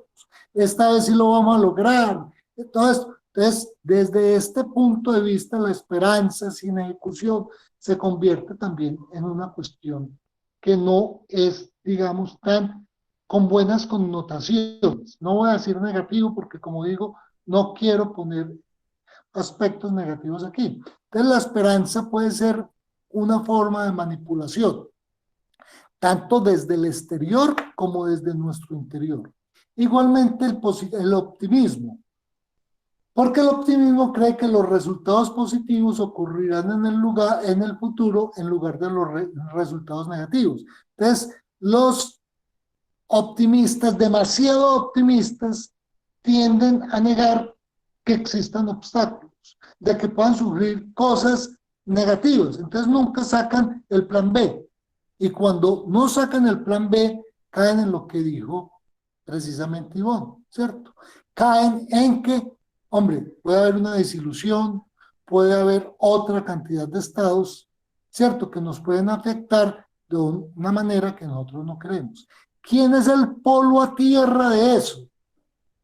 esta vez sí lo vamos a lograr. Entonces, desde este punto de vista, la esperanza sin ejecución se convierte también en una cuestión que no es, digamos, tan con buenas connotaciones. No voy a decir negativo porque, como digo, no quiero poner aspectos negativos aquí. Entonces, la esperanza puede ser una forma de manipulación, tanto desde el exterior como desde nuestro interior. Igualmente el optimismo, porque el optimismo cree que los resultados positivos ocurrirán en el futuro en lugar de los resultados negativos. Entonces, los optimistas, demasiado optimistas, tienden a negar que existan obstáculos, de que puedan surgir cosas negativas. Entonces nunca sacan el plan B. Y cuando no sacan el plan B, caen en lo que dijo precisamente Ivonne, ¿cierto? Caen en que, hombre, puede haber una desilusión, puede haber otra cantidad de estados, ¿cierto? Que nos pueden afectar de una manera que nosotros no queremos. ¿Quién es el polo a tierra de eso?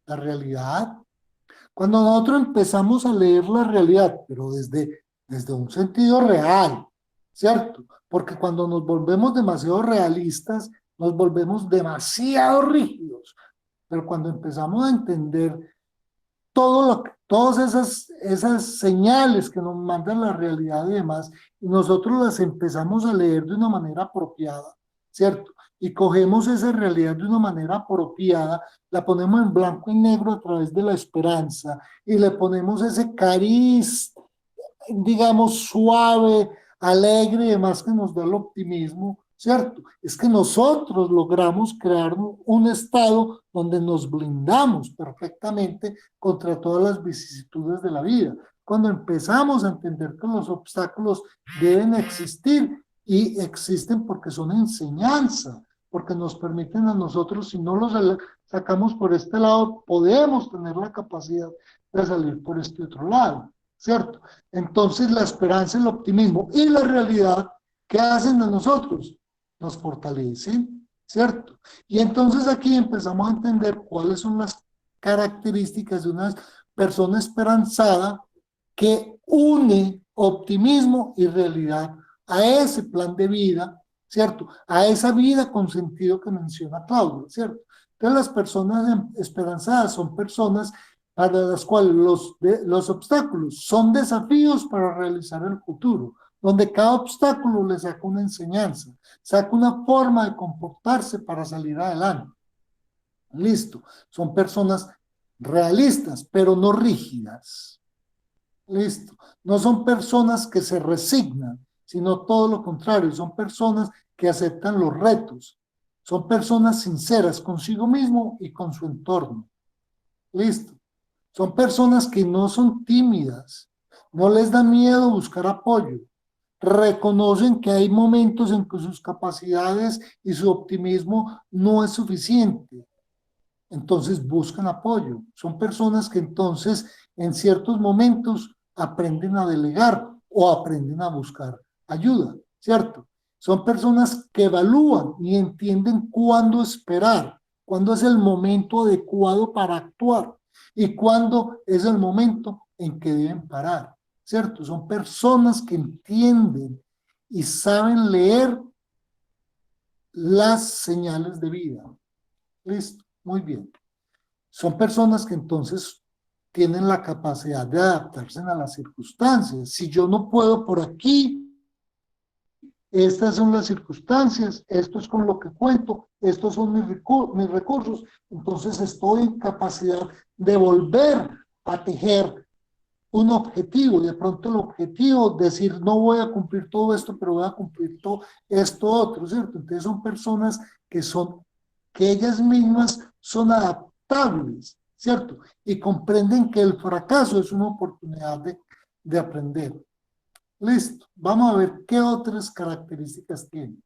La realidad. Cuando nosotros empezamos a leer la realidad, pero desde un sentido real, ¿cierto? Porque cuando nos volvemos demasiado realistas, nos volvemos demasiado rígidos. Pero cuando empezamos a entender todas esas señales que nos mandan la realidad y demás, y nosotros las empezamos a leer de una manera apropiada, ¿cierto? Y cogemos esa realidad de una manera apropiada, la ponemos en blanco y negro a través de la esperanza, y le ponemos ese cariz, digamos, suave, alegre y demás que nos da el optimismo, ¿cierto? Es que nosotros logramos crear un estado donde nos blindamos perfectamente contra todas las vicisitudes de la vida. Cuando empezamos a entender que los obstáculos deben existir y existen porque son enseñanza, porque nos permiten a nosotros, si no los sacamos por este lado, podemos tener la capacidad de salir por este otro lado, ¿cierto? Entonces la esperanza, el optimismo y la realidad, ¿qué hacen a nosotros? Nos fortalecen, ¿cierto? Y entonces aquí empezamos a entender cuáles son las características de una persona esperanzada que une optimismo y realidad a ese plan de vida, ¿cierto? A esa vida con sentido que menciona Claudia, ¿cierto? Entonces las personas esperanzadas son personas para las cuales los obstáculos son desafíos para realizar el futuro, donde cada obstáculo le saca una enseñanza, saca una forma de comportarse para salir adelante. Listo. Son personas realistas, pero no rígidas. Listo. No son personas que se resignan, sino todo lo contrario. Son personas que aceptan los retos. Son personas sinceras consigo mismo y con su entorno. Listo. Son personas que no son tímidas. No les da miedo buscar apoyo. Reconocen que hay momentos en que sus capacidades y su optimismo no es suficiente. Entonces buscan apoyo. Son personas que entonces en ciertos momentos aprenden a delegar o aprenden a buscar ayuda, ¿cierto? Son personas que evalúan y entienden cuándo esperar, cuándo es el momento adecuado para actuar y cuándo es el momento en que deben parar, ¿cierto? Son personas que entienden y saben leer las señales de vida. ¿Listo? Muy bien. Son personas que entonces tienen la capacidad de adaptarse a las circunstancias. Si yo no puedo por aquí, estas son las circunstancias, esto es con lo que cuento, estos son mis recursos, entonces estoy en capacidad de volver a tejer un objetivo, y de pronto el objetivo, decir, no voy a cumplir todo esto, pero voy a cumplir todo esto otro, ¿cierto? Entonces son personas que son que ellas mismas son adaptables, ¿cierto? Y comprenden que el fracaso es una oportunidad de aprender. Listo, vamos a ver qué otras características tiene.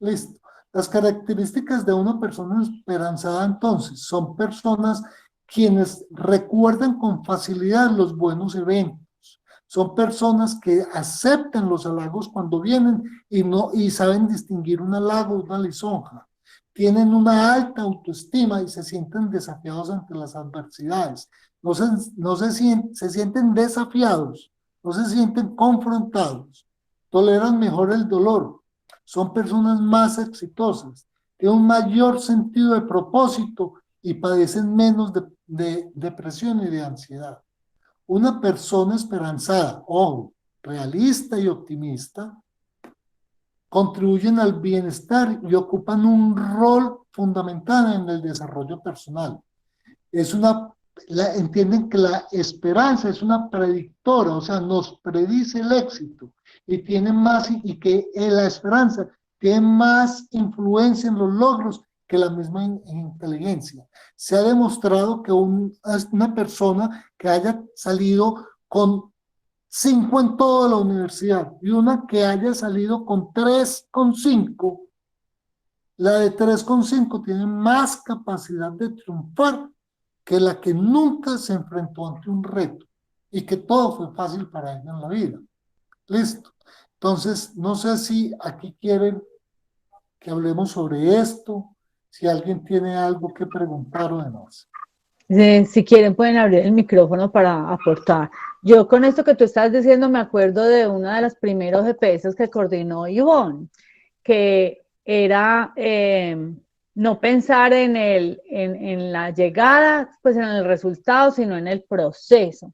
Listo, las características de una persona esperanzada entonces son personas quienes recuerdan con facilidad los buenos eventos. Son personas que aceptan los halagos cuando vienen y saben distinguir un halago de una lisonja. Tienen una alta autoestima y se sienten desafiados ante las adversidades. Se sienten desafiados, no se sienten confrontados. Toleran mejor el dolor. Son personas más exitosas. Tienen un mayor sentido de propósito y padecen menos de depresión y de ansiedad. Una persona esperanzada, ojo, realista y optimista, contribuyen al bienestar y ocupan un rol fundamental en el desarrollo personal. Entienden que la esperanza es una predictora, o sea, nos predice el éxito y que la esperanza tiene más influencia en los logros que la misma inteligencia. Se ha demostrado que una persona que haya salido con 5 en toda la universidad y una que haya salido con 3,5, la de 3,5 tiene más capacidad de triunfar que la que nunca se enfrentó ante un reto y que todo fue fácil para ella en la vida. Listo. Entonces, no sé si aquí quieren que hablemos sobre esto, si alguien tiene algo que preguntar o demás. Si quieren pueden abrir el micrófono para aportar. Yo con esto que tú estás diciendo me acuerdo de uno de los primeros GPS que coordinó Ivonne, que era no pensar en la llegada, pues en el resultado, sino en el proceso.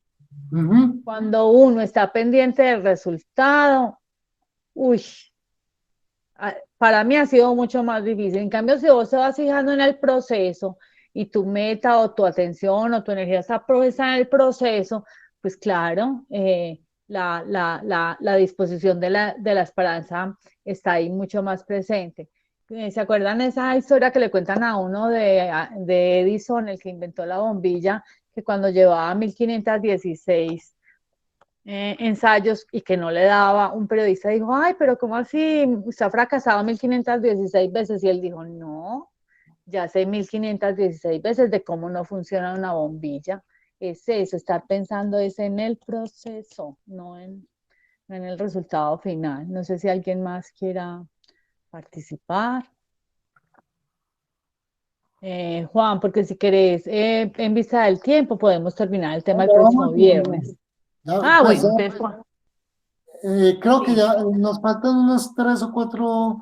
Cuando uno está pendiente del resultado, para mí ha sido mucho más difícil. En cambio, si vos te vas fijando en el proceso y tu meta o tu atención o tu energía está puesta en el proceso, pues claro, la disposición de la esperanza está ahí mucho más presente. ¿Se acuerdan esa historia que le cuentan a uno de Edison, el que inventó la bombilla, que cuando llevaba 1516 ensayos y que no le daba, un periodista dijo, ay, pero ¿cómo así? Usted ha fracasado 1516 veces, y él dijo, no, ya sé 1516 veces de cómo no funciona una bombilla. Es eso, estar pensando es en el proceso, no en el resultado final. No sé si alguien más quiera participar. Juan, porque si querés, en vista del tiempo, podemos terminar el tema el próximo viernes. Pues, bueno, entonces, Juan. Creo que ya nos faltan unas 3 o 4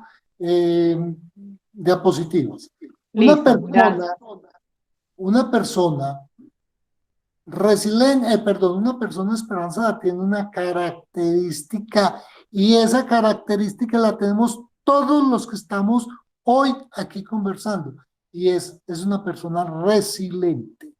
diapositivas. Listo, Una persona resiliente, una persona esperanzada tiene una característica, y esa característica la tenemos todos los que estamos hoy aquí conversando, y es una persona resiliente.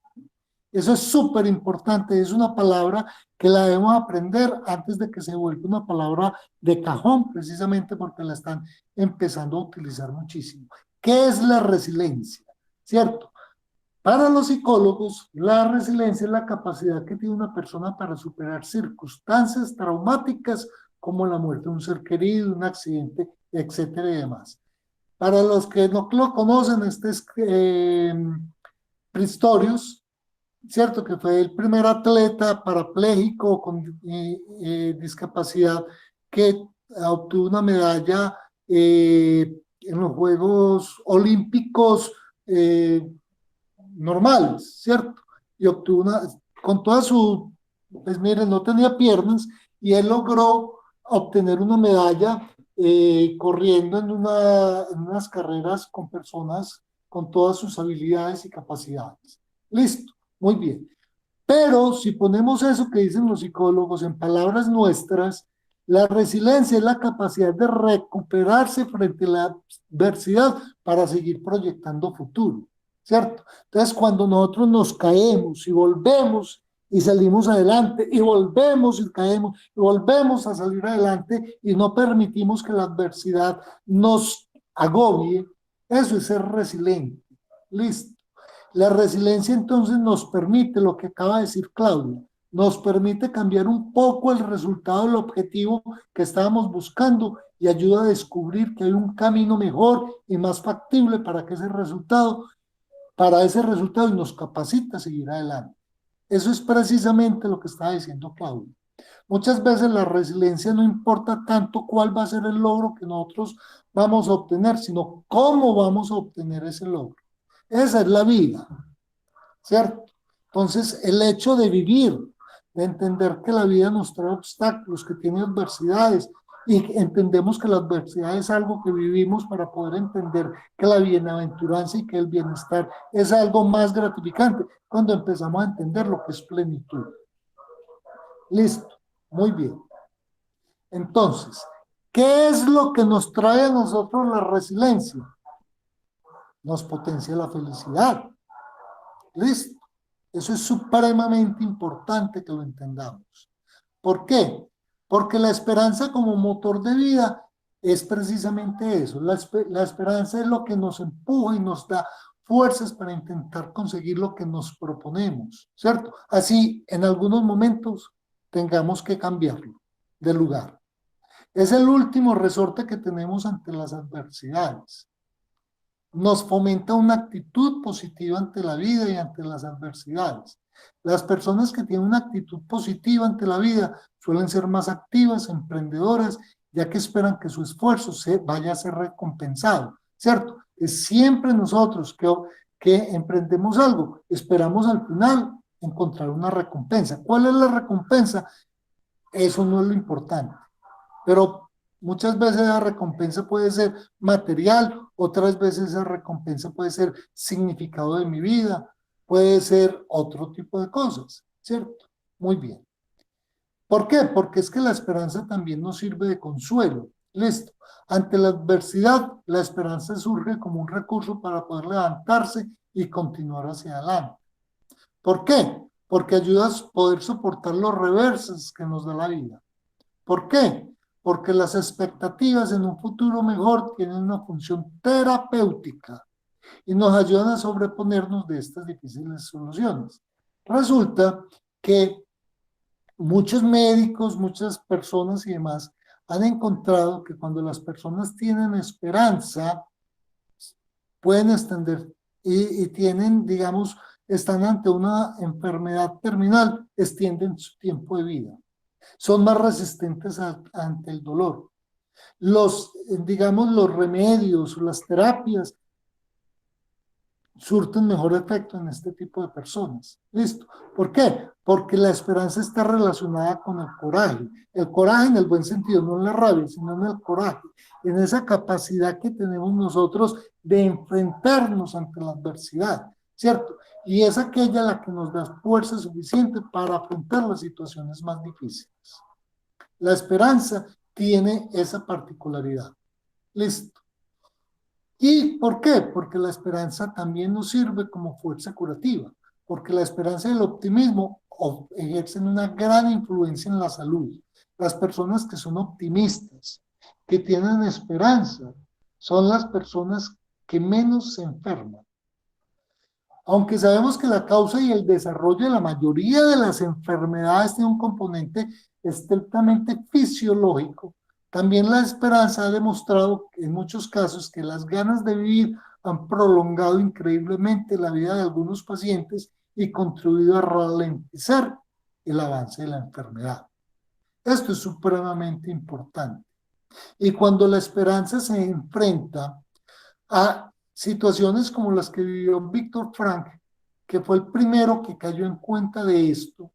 Eso es súper importante, es una palabra que la debemos aprender antes de que se vuelva una palabra de cajón, precisamente porque la están empezando a utilizar muchísimo. ¿Qué es la resiliencia? ¿Cierto? Para los psicólogos, la resiliencia es la capacidad que tiene una persona para superar circunstancias traumáticas como la muerte de un ser querido, un accidente, etcétera y demás. Para los que no lo conocen, este es Pistorius, ¿cierto? Que fue el primer atleta parapléjico con discapacidad que obtuvo una medalla en los Juegos Olímpicos normales, ¿cierto? Y obtuvo con toda su, pues miren, no tenía piernas, y él logró obtener una medalla corriendo en unas carreras con personas con todas sus habilidades y capacidades. Listo, muy bien. Pero si ponemos eso que dicen los psicólogos en palabras nuestras, la resiliencia es la capacidad de recuperarse frente a la adversidad para seguir proyectando futuro, ¿cierto? Entonces, cuando nosotros nos caemos y volvemos y salimos adelante, y volvemos y caemos, y volvemos a salir adelante, y no permitimos que la adversidad nos agobie, eso es ser resiliente. Listo. La resiliencia entonces nos permite, lo que acaba de decir Claudia, nos permite cambiar un poco el resultado, el objetivo que estábamos buscando y ayuda a descubrir que hay un camino mejor y más factible para ese resultado y nos capacita a seguir adelante. Eso es precisamente lo que estaba diciendo Claudia. Muchas veces la resiliencia no importa tanto cuál va a ser el logro que nosotros vamos a obtener, sino cómo vamos a obtener ese logro. Esa es la vida, ¿cierto? Entonces, el hecho de vivir, de entender que la vida nos trae obstáculos, que tiene adversidades, y entendemos que la adversidad es algo que vivimos para poder entender que la bienaventuranza y que el bienestar es algo más gratificante cuando empezamos a entender lo que es plenitud. Listo, muy bien. Entonces, ¿qué es lo que nos trae a nosotros la resiliencia? Nos potencia la felicidad. Listo. Eso es supremamente importante que lo entendamos. ¿Por qué? Porque la esperanza como motor de vida es precisamente eso. La esperanza es lo que nos empuja y nos da fuerzas para intentar conseguir lo que nos proponemos, ¿cierto? Así, en algunos momentos tengamos que cambiarlo de lugar. Es el último resorte que tenemos ante las adversidades. Nos fomenta una actitud positiva ante la vida y ante las adversidades. Las personas que tienen una actitud positiva ante la vida suelen ser más activas, emprendedoras, ya que esperan que su esfuerzo vaya a ser recompensado, ¿cierto? Es siempre nosotros que emprendemos algo, esperamos al final encontrar una recompensa. ¿Cuál es la recompensa? Eso no es lo importante, pero muchas veces la recompensa puede ser material, otras veces esa recompensa puede ser significado de mi vida, puede ser otro tipo de cosas, ¿cierto? Muy bien. ¿Por qué? Porque es que la esperanza también nos sirve de consuelo. Listo. Ante la adversidad, la esperanza surge como un recurso para poder levantarse y continuar hacia adelante. ¿Por qué? Porque ayuda a poder soportar los reversos que nos da la vida. ¿Por qué? Porque las expectativas en un futuro mejor tienen una función terapéutica y nos ayudan a sobreponernos de estas difíciles soluciones. Resulta que muchos médicos, muchas personas y demás han encontrado que cuando las personas tienen esperanza, pueden extender y tienen, digamos, están ante una enfermedad terminal, extienden su tiempo de vida. Son más resistentes ante el dolor. Digamos, los remedios o las terapias surten mejor efecto en este tipo de personas. ¿Listo? ¿Por qué? Porque la esperanza está relacionada con el coraje. El coraje en el buen sentido, no en la rabia, sino en el coraje, en esa capacidad que tenemos nosotros de enfrentarnos ante la adversidad, ¿cierto? Y es aquella la que nos da fuerza suficiente para afrontar las situaciones más difíciles. La esperanza tiene esa particularidad. Listo. ¿Y por qué? Porque la esperanza también nos sirve como fuerza curativa, porque la esperanza y el optimismo ejercen una gran influencia en la salud. Las personas que son optimistas, que tienen esperanza, son las personas que menos se enferman. Aunque sabemos que la causa y el desarrollo de la mayoría de las enfermedades tiene un componente estrictamente fisiológico, también la esperanza ha demostrado en muchos casos que las ganas de vivir han prolongado increíblemente la vida de algunos pacientes y contribuido a ralentizar el avance de la enfermedad. Esto es supremamente importante. Y cuando la esperanza se enfrenta a situaciones como las que vivió Víctor Frank, que fue el primero que cayó en cuenta de esto,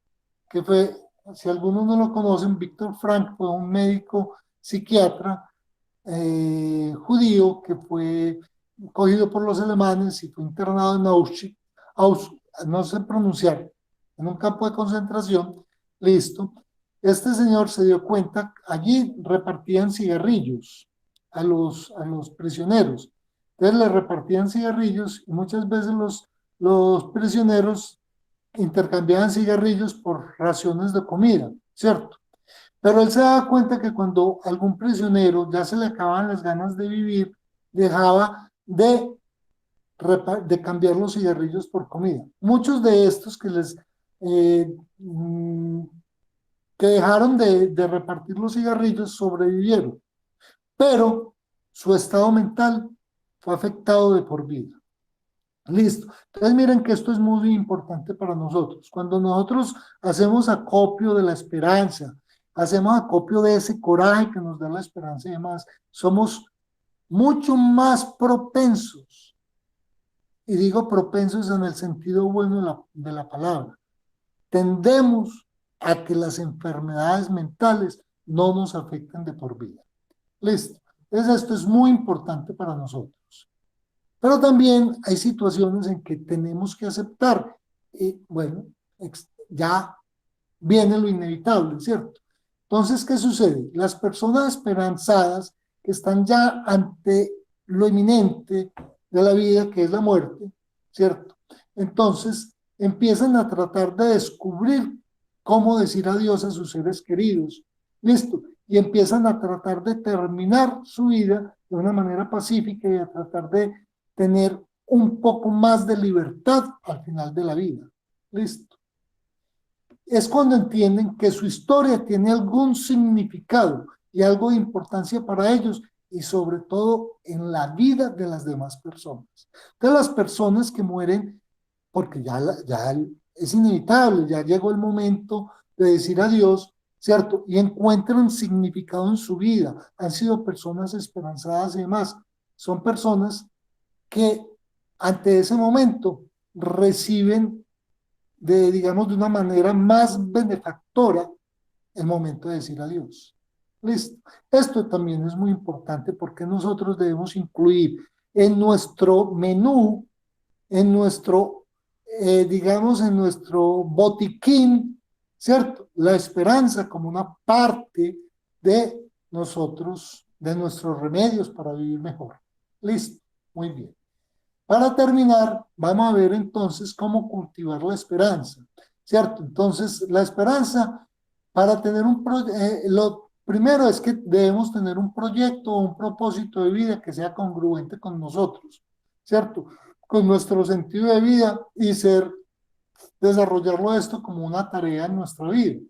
que fue, si algunos no lo conocen, Víctor Frank fue un médico psiquiatra judío que fue cogido por los alemanes y fue internado en Auschwitz, no sé pronunciar, en un campo de concentración. Listo. Este señor se dio cuenta, allí repartían cigarrillos a los prisioneros. Entonces le repartían cigarrillos y muchas veces los prisioneros intercambiaban cigarrillos por raciones de comida, ¿cierto? Pero él se daba cuenta que cuando algún prisionero ya se le acababan las ganas de vivir, dejaba de de cambiar los cigarrillos por comida. Muchos de estos eh, mm, que dejaron de repartir los cigarrillos sobrevivieron, pero su estado mental fue afectado de por vida. Listo. Entonces miren que esto es muy importante para nosotros. Cuando nosotros hacemos acopio de la esperanza, hacemos acopio de ese coraje que nos da la esperanza y demás, somos mucho más propensos, y digo propensos en el sentido bueno de la palabra, tendemos a que las enfermedades mentales no nos afecten de por vida. Listo. Entonces esto es muy importante para nosotros. Pero también hay situaciones en que tenemos que aceptar, bueno, ya viene lo inevitable, ¿cierto? Entonces, ¿qué sucede? Las personas esperanzadas que están ya ante lo inminente de la vida, que es la muerte, ¿cierto? Entonces, empiezan a tratar de descubrir cómo decir adiós a sus seres queridos, ¿listo? Y empiezan a tratar de terminar su vida de una manera pacífica y a tratar de tener un poco más de libertad al final de la vida. Listo. Es cuando entienden que su historia tiene algún significado y algo de importancia para ellos y sobre todo en la vida de las demás personas. De las personas que mueren, porque ya es inevitable, ya llegó el momento de decir adiós, ¿cierto? Y encuentran significado en su vida. Han sido personas esperanzadas y demás. Son personas que ante ese momento reciben digamos, de una manera más benefactora el momento de decir adiós. Listo. Esto también es muy importante porque nosotros debemos incluir en nuestro menú, en nuestro, digamos, en nuestro botiquín, ¿cierto? La esperanza como una parte de nosotros, de nuestros remedios para vivir mejor. Listo. Muy bien. Para terminar, vamos a ver entonces cómo cultivar la esperanza, ¿cierto? Entonces, la esperanza, para tener lo primero es que debemos tener un proyecto o un propósito de vida que sea congruente con nosotros, ¿cierto? Con nuestro sentido de vida y desarrollarlo esto como una tarea en nuestra vida.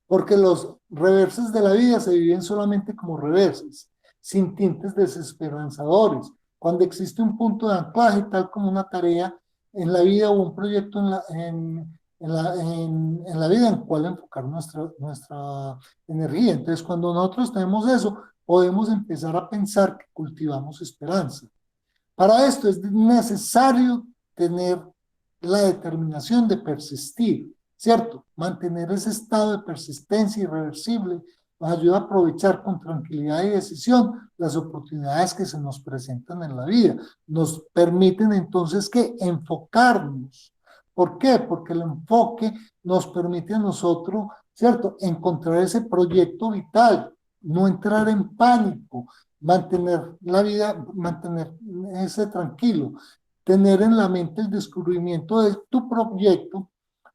Porque los reverses de la vida se viven solamente como reverses, sin tintes desesperanzadores. Cuando existe un punto de anclaje, tal como una tarea en la vida o un proyecto en la vida en cual enfocar nuestra energía. Entonces, cuando nosotros tenemos eso, podemos empezar a pensar que cultivamos esperanza. Para esto es necesario tener la determinación de persistir, ¿cierto? Mantener ese estado de persistencia irreversible nos ayuda a aprovechar con tranquilidad y decisión las oportunidades que se nos presentan en la vida. Nos permiten entonces que enfocarnos. ¿Por qué? Porque el enfoque nos permite a nosotros, ¿cierto?, encontrar ese proyecto vital, no entrar en pánico, mantener la vida, mantener ese tranquilo, tener en la mente el descubrimiento de tu proyecto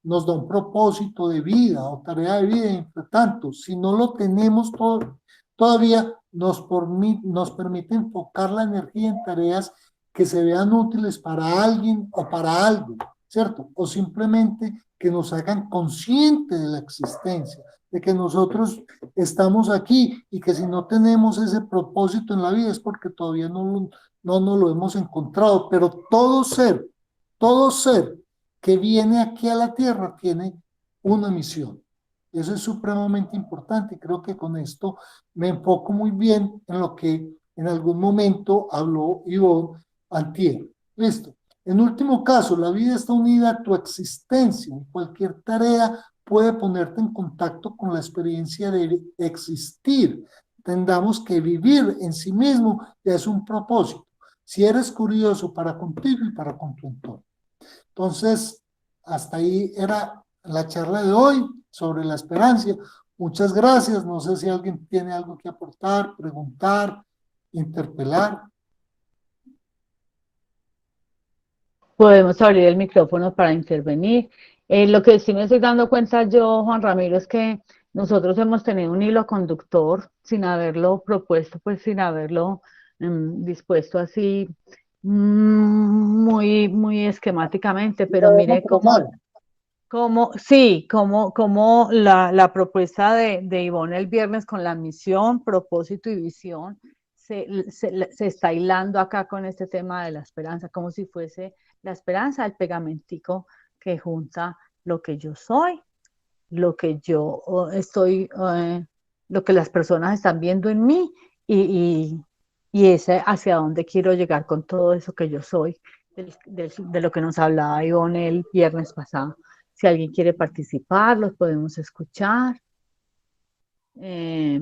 nos da un propósito de vida o tarea de vida. Entre tanto, si no lo tenemos todavía, nos permite enfocar la energía en tareas que se vean útiles para alguien o para algo, ¿cierto? O simplemente que nos hagan conscientes de la existencia, de que nosotros estamos aquí y que si no tenemos ese propósito en la vida es porque todavía no nos lo hemos encontrado. Pero todo ser que viene aquí a la tierra tiene una misión. Eso es supremamente importante y creo que con esto me enfoco muy bien en lo que en algún momento habló Ivonne antier. Listo. En último caso, la vida está unida a tu existencia. Cualquier tarea puede ponerte en contacto con la experiencia de existir. Tendamos que vivir en sí mismo ya es un propósito. Si eres curioso para contigo y para con tu entorno. Entonces, hasta ahí era la charla de hoy sobre la esperanza. Muchas gracias. No sé si alguien tiene algo que aportar, preguntar, interpelar. Podemos abrir el micrófono para intervenir. Lo que sí me estoy dando cuenta yo, Juan Ramiro, es que nosotros hemos tenido un hilo conductor sin haberlo propuesto, pues sin haberlo dispuesto así Muy esquemáticamente, pero mire Pero mal. como la propuesta de Ivonne el viernes con la misión, propósito y visión se está hilando acá con este tema de la esperanza, como si fuese la esperanza el pegamentico que junta lo que yo soy, lo que yo estoy, lo que las personas están viendo en mí y ese hacia dónde quiero llegar con todo eso que yo soy, de lo que nos hablaba Ivonne el viernes pasado. Si alguien quiere participar, los podemos escuchar. Eh,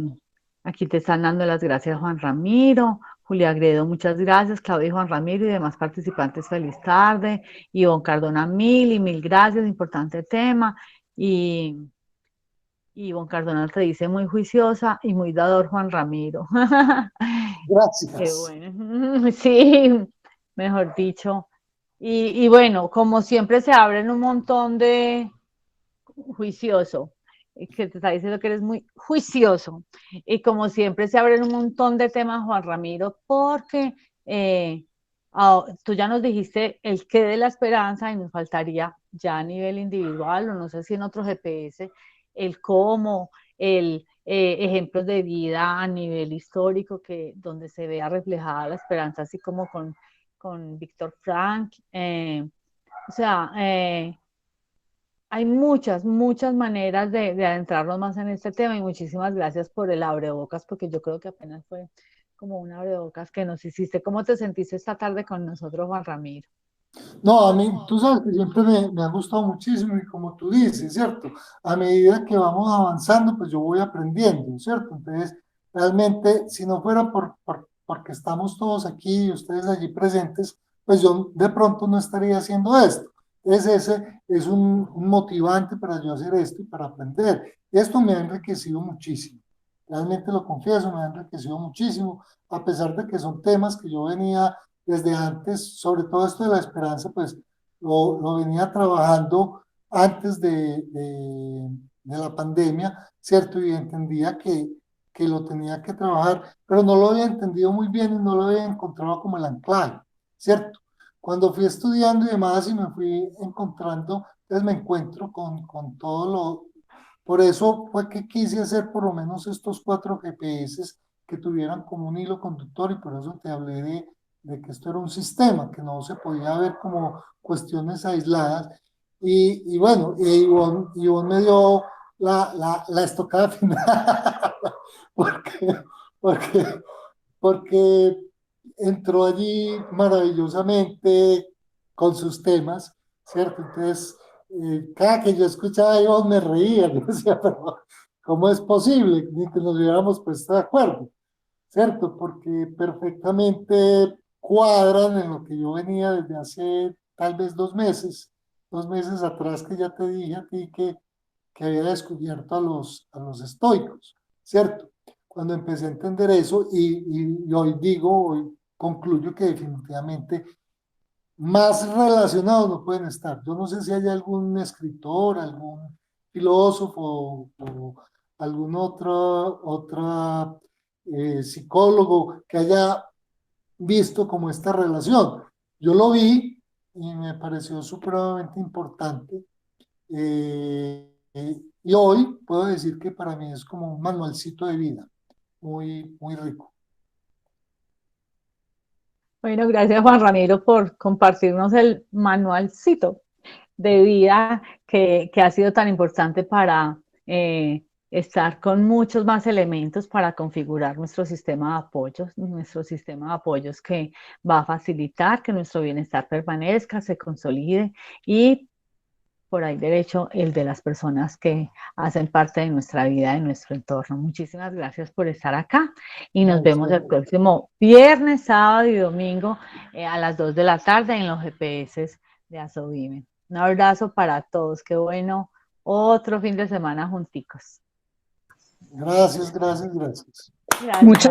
Aquí te están dando las gracias Juan Ramiro, Julia Gredo, muchas gracias, Claudia y Juan Ramiro y demás participantes, feliz tarde. Ivonne Cardona, mil gracias, importante tema. Y Ivonne Cardona te dice muy juiciosa y muy dador Juan Ramiro. Qué Gracias. bueno. Sí, mejor dicho. Y bueno, como siempre se abren un montón de juicioso, que te está diciendo que eres muy juicioso. Y como siempre se abren un montón de temas, Juan Ramiro, porque tú ya nos dijiste el qué de la esperanza y nos faltaría ya a nivel individual o no sé si en otro GPS, el cómo, el ejemplos de vida a nivel histórico que donde se vea reflejada la esperanza, así como con Víctor Frank. O sea, hay muchas maneras de adentrarnos más en este tema y muchísimas gracias por el abrebocas, porque yo creo que apenas fue como un abrebocas que nos hiciste. ¿Cómo te sentiste esta tarde con nosotros, Juan Ramiro? No, a mí, tú sabes que siempre me ha gustado muchísimo y como tú dices, ¿cierto? A medida que vamos avanzando, pues yo voy aprendiendo, ¿cierto? Entonces, realmente, si no fuera porque estamos todos aquí y ustedes allí presentes, pues yo de pronto no estaría haciendo esto. Entonces, ese es un motivante para yo hacer esto y para aprender. Esto me ha enriquecido muchísimo. Realmente lo confieso, me ha enriquecido muchísimo, a pesar de que son temas que yo venía desde antes, sobre todo esto de la esperanza, pues lo venía trabajando antes de la pandemia, ¿cierto? Y entendía que lo tenía que trabajar, pero no lo había entendido muy bien y no lo había encontrado como el anclaje, ¿cierto? Cuando fui estudiando y demás y me fui encontrando, entonces me encuentro con todo lo... Por eso fue que quise hacer por lo menos estos 4 GPS que tuvieran como un hilo conductor y por eso te hablé de que esto era un sistema, que no se podía ver como cuestiones aisladas. Y bueno, Ivonne me dio la estocada final, porque, porque, porque entró allí maravillosamente con sus temas, ¿cierto? Entonces, cada que yo escuchaba a Ivonne me reía, yo decía, pero ¿cómo es posible? Ni que nos hubiéramos puesto de acuerdo. ¿Cierto? Porque perfectamente cuadran en lo que yo venía desde hace tal vez 2 meses atrás que ya te dije a ti que había descubierto a los estoicos, ¿cierto? Cuando empecé a entender eso y hoy digo, hoy concluyo que definitivamente más relacionados no pueden estar. Yo no sé si hay algún escritor, algún filósofo o algún otra psicólogo que haya visto como esta relación. Yo lo vi y me pareció supremamente importante. Y hoy puedo decir que para mí es como un manualcito de vida, muy rico. Bueno, gracias Juan Ramiro por compartirnos el manualcito de vida que ha sido tan importante para estar con muchos más elementos para configurar nuestro sistema de apoyos que va a facilitar que nuestro bienestar permanezca, se consolide y por ahí derecho el de las personas que hacen parte de nuestra vida, de nuestro entorno. Muchísimas gracias por estar acá y nos vemos el próximo viernes, sábado y domingo a las 2 de la tarde en los GPS de Asovime. Un abrazo para todos, qué bueno, otro fin de semana junticos. Gracias. Gracias. Muchas